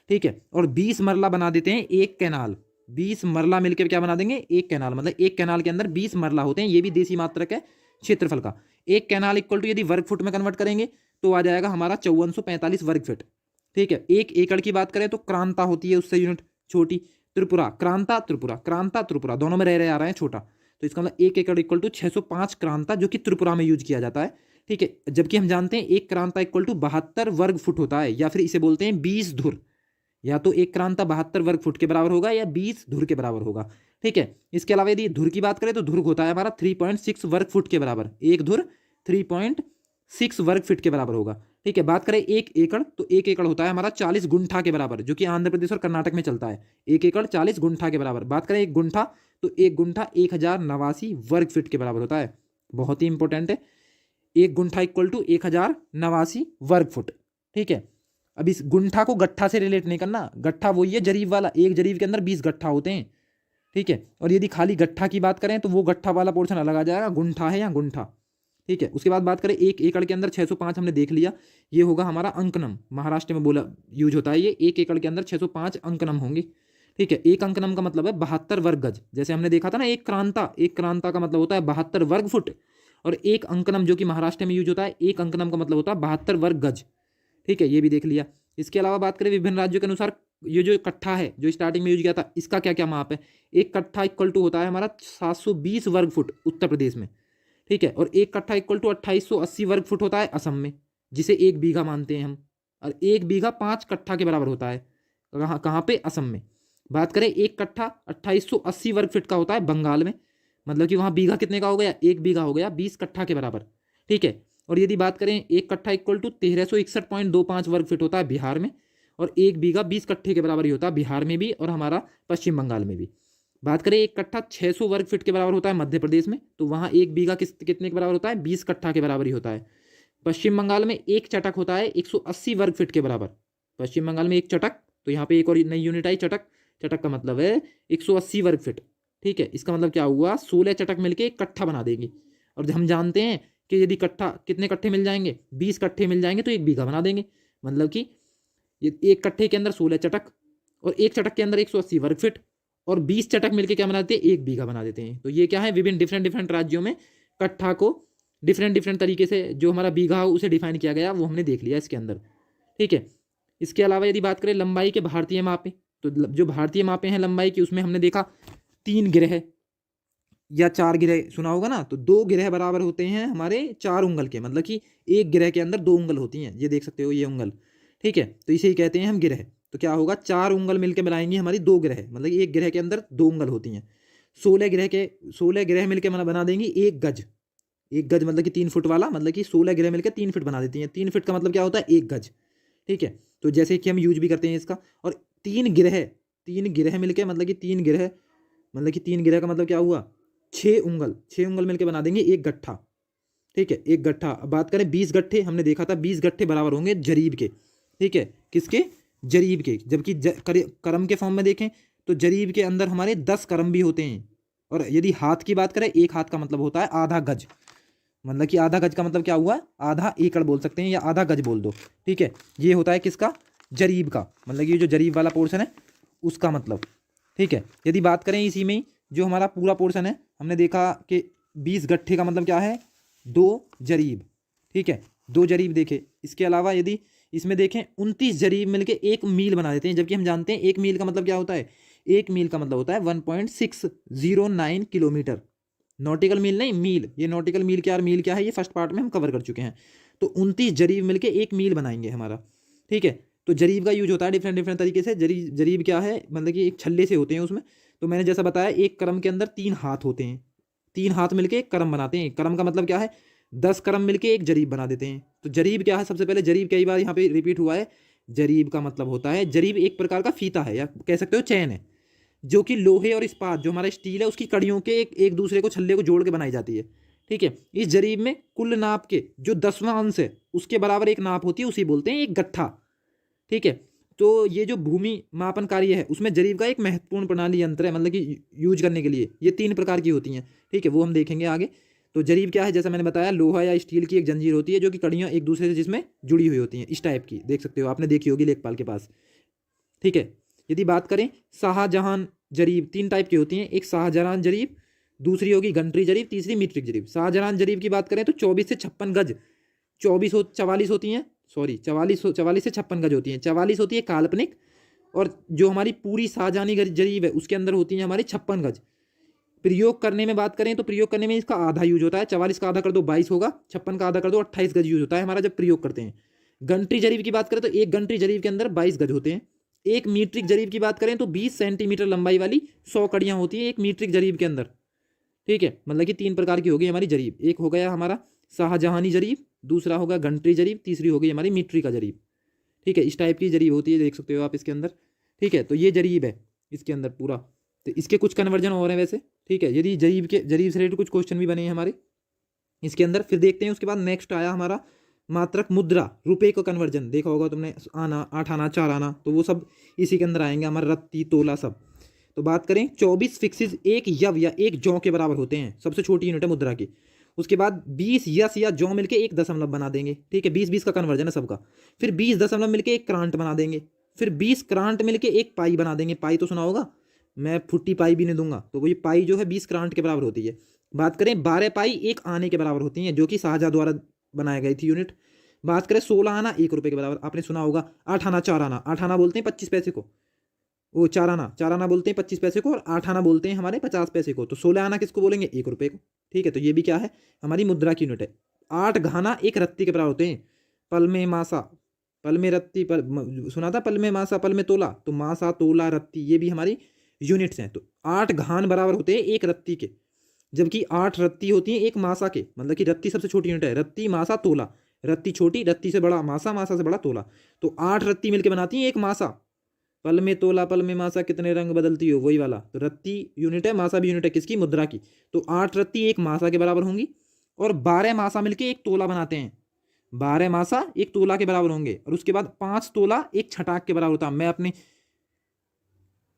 ठीक है। और 20 मरला बना देते हैं एक कैनाल, 20 मरला मिलकर क्या बना देंगे एक कैनाल, मतलब एक कैनाल के अंदर 20 मरला होते हैं। ये भी देसी मात्रक है क्षेत्रफल का। एक कैनाल इक्वल टू यदि वर्ग फुट में कन्वर्ट करेंगे तो आ जाएगा हमारा 5445 वर्ग फुट, ठीक है। एक एकड़ की बात करें तो क्रांता होती है उससे यूनिट छोटी, त्रिपुरा क्रांता त्रिपुरा क्रांता त्रिपुरा दोनों में रह आ रहे हैं छोटा, तो इसका मतलब 1 एकड़ इक्वल टू 605 क्रांता, जो कि त्रिपुरा में यूज किया जाता है, ठीक है। जबकि हम जानते हैं एक क्रांता इक्वल टू 72 वर्ग फुट होता है, या फिर इसे बोलते हैं 20 धुर। या तो एक क्रांता 72 वर्ग फुट के बराबर होगा या 20 धुर के बराबर होगा, ठीक है। इसके अलावा यदि धुर की बात करें तो धुर होता है हमारा 3.6 वर्ग फुट के बराबर, एक धुर 3.6 वर्ग फीट के बराबर होगा, ठीक है। बात करें 1 एकड़ तो 1 एकड़ होता है हमारा 40 गुंठा के बराबर, जो कि आंध्र प्रदेश और कर्नाटक में चलता है। 1 एकड़ 40 गुंठा के बराबर। बात करें 1 गुंठा तो 1 गुंठा 1089 वर्ग फीट के बराबर होता है, बहुत ही इंपॉर्टेंट है। 1 गुंठा इक्वल टू 1089 वर्ग फुट, ठीक है। अब इस गुंठा को गट्ठा से रिलेट नहीं करना, गट्ठा वही है जरीब वाला, एक जरीब के अंदर 20 गट्ठा होते हैं, ठीक है। और यदि खाली गट्ठा की बात करें तो वो गट्ठा वाला पोर्शन अलग आ जाएगा, गुंठा है या गुंठा, ठीक है। उसके बाद बात करें 1 एकड़ के अंदर 605 हमने देख लिया, ये होगा हमारा अंकनम, महाराष्ट्र में बोला यूज होता है ये। 1 एकड़ के अंदर 605 अंकनम होंगे, ठीक है। एक अंकनम का मतलब है 72 वर्ग गज, जैसे हमने देखा था ना एक क्रांता का मतलब होता है 72 वर्ग फुट, और एक अंकनम जो कि महाराष्ट्र में यूज होता है, एक अंकनम का मतलब होता है 72 वर्ग गज, ठीक है। ये भी देख लिया। इसके अलावा बात करें विभिन्न राज्यों के अनुसार ये जो कट्ठा है जो स्टार्टिंग में यूज किया था, इसका क्या क्या माप है। एक कट्ठा इक्वल टू होता है हमारा 720 वर्ग फुट उत्तर प्रदेश में, ठीक है। और एक कट्ठा इक्वल टू 2880 वर्ग फुट होता है असम में, जिसे 1 बीघा मानते हैं हम। और 1 बीघा 5 कट्ठा के बराबर होता है, कहाँ पे, असम में। बात करें 1 कट्ठा 2880 वर्ग फीट का होता है बंगाल में, मतलब कि वहाँ बीघा कितने का हो गया, 1 बीघा हो गया 20 कट्ठा के बराबर, ठीक है। और यदि बात करें 1 कट्ठा इक्वल टू 1361.25 वर्ग फीट होता है बिहार में, और 1 बीघा 20 कट्ठे के बराबर ही होता है बिहार में भी और हमारा पश्चिम बंगाल में भी। बात करें 1 कट्ठा 600 वर्ग फीट के बराबर होता है मध्य प्रदेश में, तो वहाँ 1 बीघा कितने के बराबर होता है, 20 कट्ठा के बराबर ही होता है। पश्चिम बंगाल में 1 चटक होता है 180 वर्ग फीट के बराबर, पश्चिम बंगाल में 1 चटक, तो यहाँ पे एक और नई यूनिट आई चटक, चटक का मतलब है 180 वर्ग फीट, ठीक है। इसका मतलब क्या हुआ, 16 चटक मिलके 1 कट्ठा बना देंगे। और हम जानते हैं कि यदि कट्ठा कितने कट्ठे मिल जाएंगे, 20 कट्ठे मिल जाएंगे तो 1 बीघा बना देंगे, मतलब कि 1 कट्ठे के अंदर 16 चटक और 1 चटक के अंदर 180 वर्ग फीट और 20 चटक मिलके क्या बनाते हैं, 1 बीघा बना देते हैं। तो ये क्या है, विभिन्न डिफरेंट राज्यों में कट्ठा को डिफरेंट तरीके से जो हमारा बीघा हो उसे डिफाइन किया गया, वो हमने देख लिया इसके अंदर, ठीक है। इसके अलावा यदि बात करें लंबाई के भारतीय मापे, तो जो भारतीय मापे हैं लंबाई की, उसमें हमने देखा 3 गिरह या 4 गिरह सुना होगा ना, तो 2 गिरह बराबर होते हैं हमारे 4 उंगल के, मतलब कि एक गिरह के अंदर 2 उंगल होती हैं, ये देख सकते हो ये उंगल, ठीक है। तो इसे ही कहते हैं हम गिरह। तो क्या होगा, 4 उंगल मिलकर बनाएंगी हमारी 2 गिरह, मतलब एक गिरह के अंदर 2 उंगल होती हैं। 16 गिरह मिलकर बना देंगी 1 गज, 1 गज मतलब कि 3 फुट वाला, मतलब कि 16 गिरह मिलकर 3 फीट बना देती हैं। 3 फीट का मतलब क्या होता है, 1 गज, ठीक है। तो जैसे कि हम यूज भी करते हैं इसका। और 3 गिरह मिलकर मतलब कि 3 गिरह, मतलब कि 3 गिरह का मतलब क्या हुआ, 6 उंगल मिलकर बना देंगे 1 गट्ठा, ठीक है, 1 गट्ठा। बात करें 20 गट्ठे, हमने देखा था 20 गट्ठे बराबर होंगे जरीब के, ठीक है, किसके, जरीब के। जबकि करम के फॉर्म में देखें तो जरीब के अंदर हमारे 10 करम भी होते हैं। और यदि हाथ की बात करें, 1 हाथ का मतलब होता है आधा गज, मतलब कि आधा गज का मतलब क्या हुआ, आधा एकड़ बोल सकते हैं या आधा गज बोल दो, ठीक है। ये होता है किसका, जरीब का, मतलब कि जो जरीब वाला पोर्शन है उसका मतलब, ठीक है। यदि बात करें इसी में जो हमारा पूरा पोर्शन है, हमने देखा कि 20 गट्ठे का मतलब क्या है, 2 जरीब, ठीक है, 2 जरीब देखे। इसके अलावा यदि इसमें देखें 29 जरीब मिलके 1 मील बना देते हैं, जबकि हम जानते हैं 1 मील का मतलब क्या होता है, 1 मील का मतलब होता है 1.609 किलोमीटर। नॉटिकल मील नहीं, मील, ये नॉटिकल मील क्या, मील क्या है, ये फर्स्ट पार्ट में हम कवर कर चुके हैं। तो 29 जरीब मिलके 1 मील बनाएंगे हमारा, ठीक है। तो जरीब का यूज होता है डिफरेंट तरीके से। जरीब क्या है, मतलब कि एक छल्ले से होते हैं उसमें। तो मैंने जैसा बताया, एक करम के अंदर 3 हाथ होते हैं, 3 हाथ मिलके एक करम बनाते हैं। करम का मतलब क्या है, 10 करम मिलके एक जरीब बना देते हैं। तो जरीब क्या है, सबसे पहले जरीब कई बार यहाँ पे रिपीट हुआ है। जरीब का मतलब होता है, जरीब एक प्रकार का फीता है या कह सकते हो चैन है, जो कि लोहे और इस्पात जो हमारा स्टील है उसकी कड़ियों के एक दूसरे को छल्ले को जोड़ के बनाई जाती है। ठीक है, इस जरीब में कुल नाप के जो 10वां अंश है उसके बराबर एक नाप होती है, उसी बोलते हैं एक गट्ठा। ठीक है, तो ये जो भूमि मापन कार्य है उसमें जरीब का एक महत्वपूर्ण प्रणाली यंत्र है, मतलब कि यूज करने के लिए ये 3 प्रकार की होती हैं। ठीक है, वो हम देखेंगे आगे। तो जरीब क्या है, जैसा मैंने बताया, लोहा या स्टील की एक जंजीर होती है जो कि कड़ियाँ एक दूसरे से जिसमें जुड़ी हुई होती हैं, इस टाइप की देख सकते हो, आपने देखी होगी लेखपाल के पास। ठीक है, यदि बात करें शाहजहां जरीब 3 टाइप की होती हैं, एक शाहजहां जरीब, दूसरी होगी घंटरी जरीब, तीसरी मीट्रिक जरीब। शाहजहां जरीब की बात करें तो 24 से 56 गज 44 होती हैं, सॉरी 44 से 56 गज होती हैं। 44 होती है काल्पनिक, और जो हमारी पूरी शाहजहानी जरीब है उसके अंदर होती है हमारी 56 गज। प्रयोग करने में बात करें तो प्रयोग करने में इसका आधा यूज होता है, 44 का आधा कर दो 22 होगा, 56 का आधा कर दो 28 गज यूज होता है हमारा जब प्रयोग करते हैं। घंटी जरीब की बात करें तो एक घंटी जरीब के अंदर 22 गज होते हैं। एक मीट्रिक जरीब की बात करें तो 20 सेंटीमीटर लंबाई वाली 100 कड़ियां होती हैं एक मीट्रिक जरीब के अंदर। ठीक है, मतलब कि 3 प्रकार की होगी हमारी जरीब। एक हो गया हमारा शाहजहानी जरीब, दूसरा होगा घंटी जरीब, तीसरी होगी हमारी मीट्री का जरीब। ठीक है, इस टाइप की जरीब होती है, देख सकते हो आप इसके अंदर। ठीक है, तो ये जरीब है इसके अंदर पूरा। तो इसके कुछ कन्वर्जन हो रहे हैं वैसे। ठीक है, यदि जरीब से रिलेटेड कुछ क्वेश्चन भी बने हैं हमारे इसके अंदर। फिर देखते हैं उसके बाद नेक्स्ट आया हमारा मात्रक मुद्रा, रुपए का कन्वर्जन देखा होगा तुमने, आना, 8 आना, 4 आना, तो वो सब इसी के अंदर आएंगे, हमारा रत्ती, तोला सब। तो बात करें 24 फिक्सेस एक यव या एक जौ के बराबर होते हैं, सबसे छोटी यूनिट है मुद्रा की। उसके बाद 20 यस या जौ मिलके एक दशमलव बना देंगे। ठीक है, 20 का कन्वर्जन है सबका। फिर 20 दशमलव मिलके एक क्रांट बना देंगे। फिर 20 क्रांट मिलके एक पाई बना देंगे। पाई तो सुना होगा, मैं फुट्टी पाई भी नहीं दूंगा, तो वो ये पाई जो है 20 क्रांट के बराबर होती है। बात करें 12 पाई एक आने के बराबर होती हैं, जो कि शाहजहां द्वारा बनाई गई थी यूनिट। बात करें 16 आना 1 रुपए के बराबर, आपने सुना होगा। 8 आना 4 आना, 8 आना बोलते हैं 25 पैसे को, वो 4 आना बोलते हैं 25 पैसे को, और 8 आना बोलते हैं हमारे 50 पैसे को। तो 16 आना किसको बोलेंगे, 1 रुपए को। ठीक है, तो ये भी क्या है, हमारी मुद्रा की यूनिट है। 8 घाना एक रत्ती के बराबर होते हैं। पल में मासा, पल में रत्ती, सुना था पल में मासा पल में तोला, तो मासा तोला रत्ती ये भी हमारी यूनिट्स हैं। तो 8 घान बराबर होते हैं एक रत्ती के, जबकि 8 रत्ती होती हैं एक मासा के, मतलब कि रत्ती सबसे छोटी यूनिट है। रत्ती, मासा, तोला, रत्ती छोटी, रत्ती से बड़ा मासा, मासा से बड़ा तोला। तो 8 रत्ती मिलकर बनाती हैं एक मासा। पल में तोला पल में मासा कितने रंग बदलती हो, वही वाला। तो रत्ती यूनिट है, मासा भी यूनिट है, किसकी, मुद्रा की। तो 8 रत्ती एक मासा के बराबर होंगी, और 12 मासा मिलके एक तोला बनाते हैं। 12 मासा एक तोला के बराबर होंगे, और उसके बाद 5 तोला एक छटाक के बराबर होता है। मैं अपनी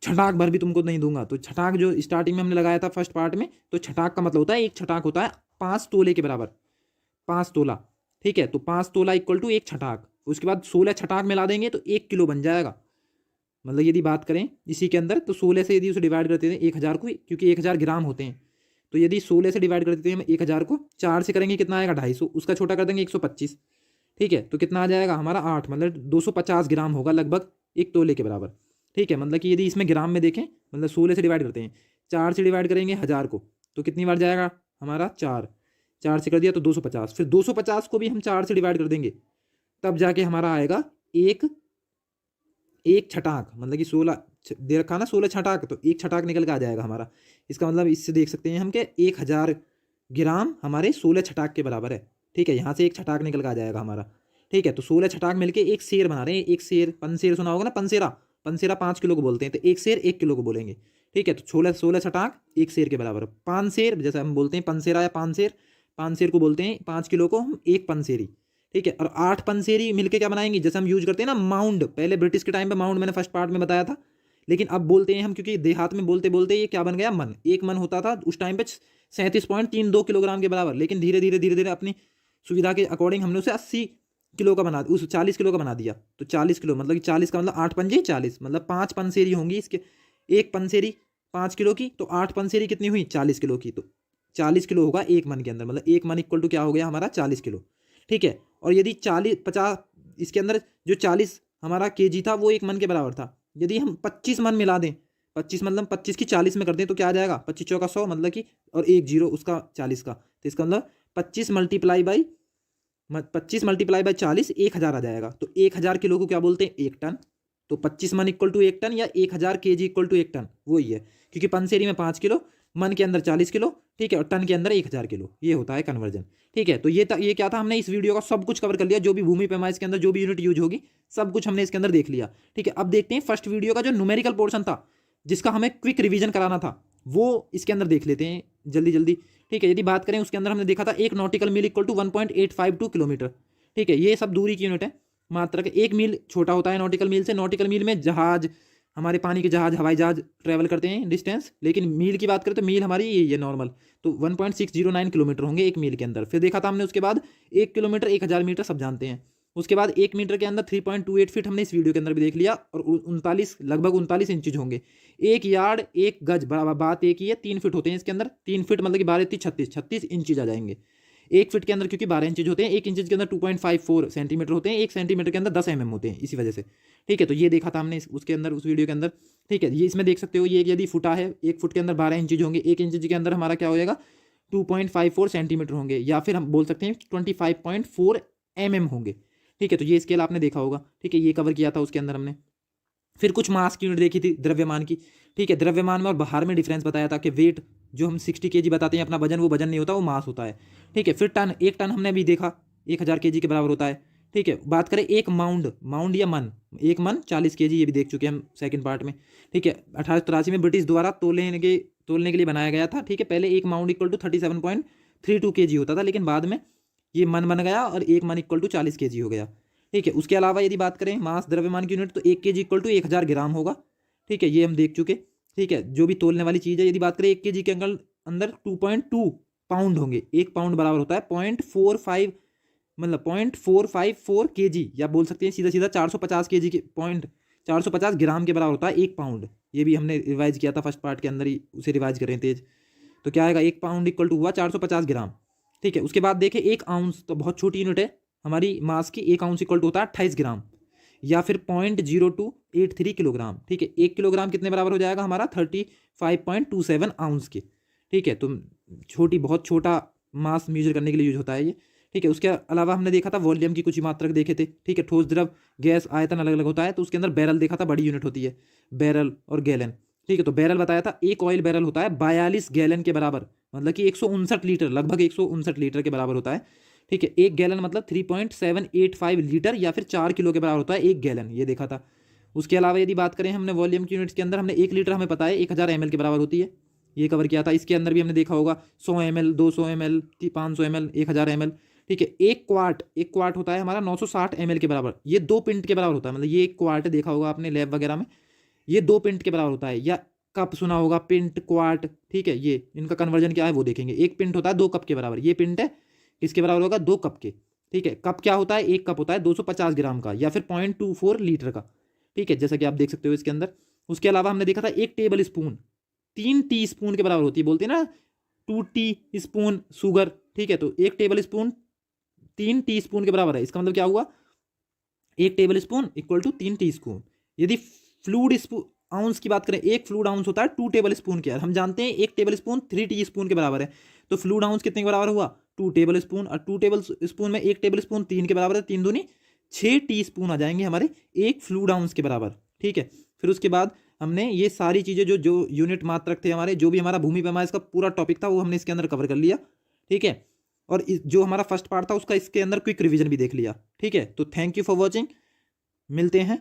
छटाक भर भी तुमको नहीं दूंगा। तो छटाक जो स्टार्टिंग में हमने लगाया था फर्स्ट पार्ट में, तो छटाक का मतलब होता है, एक छटाक होता है 5 तोले के बराबर, 5 तोला। ठीक है, तो 5 तोला इक्वल टू एक छटाक। उसके बाद 16 छटाक मिला देंगे तो 1 किलो बन जाएगा। मतलब यदि बात करें इसी के अंदर, तो 16 से यदि उसे डिवाइड करते हैं 1000 को, क्योंकि 1000 ग्राम होते हैं, तो यदि 16 से डिवाइड कर देते हैं हम 1000 को, 4 से करेंगे कितना आएगा 250, उसका छोटा कर देंगे 125। ठीक है, तो कितना आ जाएगा हमारा 8, मतलब 250 ग्राम होगा लगभग एक तोले के बराबर। ठीक है, मतलब कि यदि इसमें ग्राम में देखें, मतलब 16 से डिवाइड करते हैं, 4 से डिवाइड करेंगे 1000 को, तो कितनी बार जाएगा हमारा 4 से कर दिया तो 250। फिर 250 को भी हम 4 से डिवाइड कर देंगे, तब जाके हमारा आएगा एक छटाक, मतलब कि 16 दे रखा ना 16 छटाक, तो एक छटाक निकल के आ जाएगा हमारा। इसका मतलब इससे देख सकते हैं हम कि 1000 ग्राम हमारे 16 छटाक के बराबर है। ठीक है, यहाँ से एक छटाक निकल के आ जाएगा हमारा। ठीक है, तो 16 छटाक मिलके एक शेर बना रहे हैं। एक शेर, पंसेर सुना होगा ना, पंसेरा, पंसेरा 5 किलो को बोलते हैं, तो एक शेर 1 किलो को बोलेंगे। ठीक है, तो 16 छटाक एक शेर के बराबर। 5 शेर जैसे हम बोलते हैं पंसेरा या 5 शेर, 5 शेर को बोलते हैं 5 किलो को हम एक पंसेरी। ठीक है, और 8 पंसेरी मिलके क्या बनाएंगे, जैसे हम यूज करते हैं ना माउंड, पहले ब्रिटिश के टाइम पे माउंड मैंने फर्स्ट पार्ट में बताया था, लेकिन अब बोलते हैं हम, क्योंकि देहात में बोलते बोलते ये क्या बन गया, मन। एक मन होता था उस टाइम पे 37.32 किलोग्राम के बराबर, लेकिन धीरे धीरे अपनी सुविधा के अकॉर्डिंग हमने उसे 80 किलो का बना, उस 40 किलो का बना दिया। तो 40 किलो मतलब कि 40 का मतलब 8 पंजे 40, मतलब 5 पंसेरी होंगी इसके, एक पंसेरी 5 किलो की, तो 8 पंसेरी कितनी हुई 40 किलो की, तो 40 किलो होगा एक मन के अंदर, मतलब एक मन इक्वल टू क्या हो गया हमारा 40 किलो। ठीक है, और यदि 40-50 इसके अंदर जो 40 हमारा केजी था वो एक मन के बराबर था, यदि हम 25 मन मिला दें, 25 मतलब 25 की 40 में कर दें तो क्या आ जाएगा, 25 चौका 100, मतलब कि और एक जीरो उसका 40 का, तो इसका मतलब 25 मल्टीप्लाई बाई 40 1000 आ जाएगा। तो 1000 किलो को क्या बोलते हैं, 1 टन। तो 25 मन इक्वल टू 1 टन, या 1000 केजी इक्वल टू 1 टन, वही है, क्योंकि पंसेरी में 5 किलो मन के अंदर 40 किलो, ठीक है, और टन के अंदर 1000 किलो, ये होता है कन्वर्जन। ठीक है, तो ये क्या था, हमने इस वीडियो का सब कुछ कवर कर लिया, जो भी भूमि पैमाइश के अंदर जो भी यूनिट यूज होगी सब कुछ हमने इसके अंदर देख लिया। ठीक है, अब देखते हैं फर्स्ट वीडियो का जो न्यूमेरिकल पोर्शन था जिसका हमें क्विक रिवीजन कराना था, वो इसके अंदर देख लेते हैं जल्दी जल्दी। ठीक है, यदि बात करें उसके अंदर हमने देखा था एक nautical mile equal to 1.852 kilometre. ठीक है, ये सब दूरी की यूनिट है मात्रक। एक मील छोटा होता है नॉटिकल मील से। नॉटिकल मील में जहाज, हमारे पानी के जहाज, हवाई जहाज ट्रैवल करते हैं डिस्टेंस, लेकिन मील की बात करें तो मील हमारी ये नॉर्मल, तो 1.609 किलोमीटर होंगे एक मील के अंदर। फिर देखा था हमने उसके बाद 1 किलोमीटर 1000 मीटर सब जानते हैं। उसके बाद 1 मीटर के अंदर 3.28 फीट हमने इस वीडियो के अंदर भी देख लिया, और 39 लगभग 39 इंचज होंगे। 1 यार्ड 1 गज, बात एक ही है, 3 फीट होते हैं इसके अंदर। 3 फीट मतलब कि 12 36 इंचज आ जाएंगे 1 फीट के अंदर, क्योंकि 12 इंचज होते हैं। 1 इंचज के अंदर 2.54 सेंटीमीटर होते हैं। 1 सेंटीमीटर के अंदर 10 mm होते हैं, इसी वजह से। ठीक है, तो ये देखा था हमने उसके अंदर, उस वीडियो के अंदर। ठीक है, ये इसमें देख सकते हो, ये यदि फुटा है, 1 फुट के अंदर 12 इंचज होंगे, 1 इंचज के अंदर हमारा क्या हो जाएगा 2.54 सेंटीमीटर होंगे, या फिर हम बोल सकते हैं 25.4 mm होंगे। ठीक है, तो ये स्केल आपने देखा होगा। ठीक है, ये कवर किया था उसके अंदर हमने। फिर कुछ मास की यूनिट देखी थी, द्रव्यमान की। ठीक है, द्रव्यमान में और भार में डिफरेंस बताया था कि वेट जो हम 60 kg बताते हैं अपना वजन, वो वजन नहीं होता, वो मास होता है। ठीक है, फिर टन, 1 टन हमने अभी देखा 1000 kg के बराबर होता है। ठीक है, बात करें एक माउंड या मन, 1 मन 40 kg, ये भी देख चुके हैं हम सेकंड पार्ट में। ठीक है, 1883 में ब्रिटिश द्वारा तोलने के लिए बनाया गया था। ठीक है, पहले एक माउंड इक्वल टू 37.32 kg होता था, लेकिन बाद में ये मन बन गया और 1 मन इक्वल टू 40 kg हो गया। ठीक है, उसके अलावा यदि बात करें मास द्रव्यमान की यूनिट, तो 1 kg इक्वल टू 1000 ग्राम होगा। ठीक है, ये हम देख चुके। ठीक है, जो भी तोलने वाली चीज़ है, यदि बात करें 1 kg के अंदर 2.2 पाउंड होंगे। 1 पाउंड बराबर होता है 0.45, मतलब 0.454 kg, या बोल सकते हैं सीधा सीधा 450 kg के 450 ग्राम के बराबर होता है 1 पाउंड। ये भी हमने रिवाइज किया था फर्स्ट पार्ट के अंदर ही, उसे रिवाइज कर रहे हैं तेज। तो क्या आएगा, 1 पाउंड इक्वल टू हुआ 450 ग्राम। ठीक है, उसके बाद देखें 1 आउंस, तो बहुत छोटी यूनिट है हमारी मास की। 1 आउंस इक्वल टू होता है 28 ग्राम, या फिर 0.0283 किलोग्राम। ठीक है, 1 किलोग्राम कितने बराबर हो जाएगा हमारा 35.27 आउंस के। ठीक है, तो छोटी, बहुत छोटा मास मेजर करने के लिए यूज होता है ये। ठीक है, उसके अलावा हमने देखा था वॉल्यूम की कुछ मात्रक देखे थे। ठीक है, ठोस, द्रव, गैस, आयतन अलग अलग होता है, तो उसके अंदर बैरल देखा था, बड़ी यूनिट होती है बैरल और गैलन। ठीक है, तो बैरल बताया था, एक ऑयल बैरल होता है 42 गैलन के बराबर, मतलब कि 159 लीटर, लगभग 159 लीटर के बराबर होता है। ठीक है, 1 गैलन मतलब 3.785 लीटर, या फिर 4 किलो के बराबर होता है 1 गैलन, ये देखा था। उसके अलावा यदि बात करें हमने वॉल्यूम की यूनिट्स के अंदर, हमने 1 लीटर हमें पता है 1000 ml के बराबर होती है, ये कवर किया था। इसके अंदर भी हमने देखा होगा 100 ml, 200 ml, 500 ml, 1000 ml। ठीक है, 1 क्वार्ट होता है हमारा 960 ml के बराबर, ये 2 पिंट के बराबर होता है, मतलब ये 1 क्वार्ट देखा होगा आपने लैब वगैरह में, ये 2 पिंट के बराबर होता है। या कप सुना होगा, पिंट, क्वार्ट। ठीक है, ये इनका कन्वर्जन क्या है वो देखेंगे। 1 पिंट होता है 2 कप के बराबर, ये पिंट है किसके बराबर होगा 2 कप के। ठीक है, कप क्या होता है, 1 कप होता है 250 ग्राम का, या फिर 0.24 लीटर का। ठीक है, जैसा कि आप देख सकते हो इसके अंदर। उसके अलावा हमने देखा था 1 टेबल स्पून 3 टी स्पून के बराबर होती है, बोलते हैं ना 2 टी स्पून शुगर। ठीक है, तो 1 टेबल स्पून 3 टी स्पून के बराबर है। इसका मतलब क्या हुआ, 1 tablespoon equal to 3 teaspoon. यदि फ्लूइड आउंस की बात करें, 1 फ्लूइड आउंस होता है 2 टेबल स्पून के। हम जानते हैं 1 टेबल स्पून 3 टी स्पून के बराबर है, तो फ्लूइड आउंस कितने के बराबर हुआ 2 टेबल स्पून, और 2 टेबल स्पून में 1 टेबल स्पून 3 के बराबर है, 3 दूनी 6 टी स्पून आ जाएंगे हमारे 1 फ्लूइड आउंस के बराबर। ठीक है, फिर उसके बाद हमने ये सारी चीज़ें जो यूनिट मात्रक थे हमारे, जो भी हमारा भूमि पैमाइश का पूरा टॉपिक था वो हमने इसके अंदर कवर कर लिया। ठीक है, और जो हमारा फर्स्ट पार्ट था उसका इसके अंदर क्विक रिवीजन भी देख लिया। ठीक है, तो थैंक यू फॉर वॉचिंग, मिलते हैं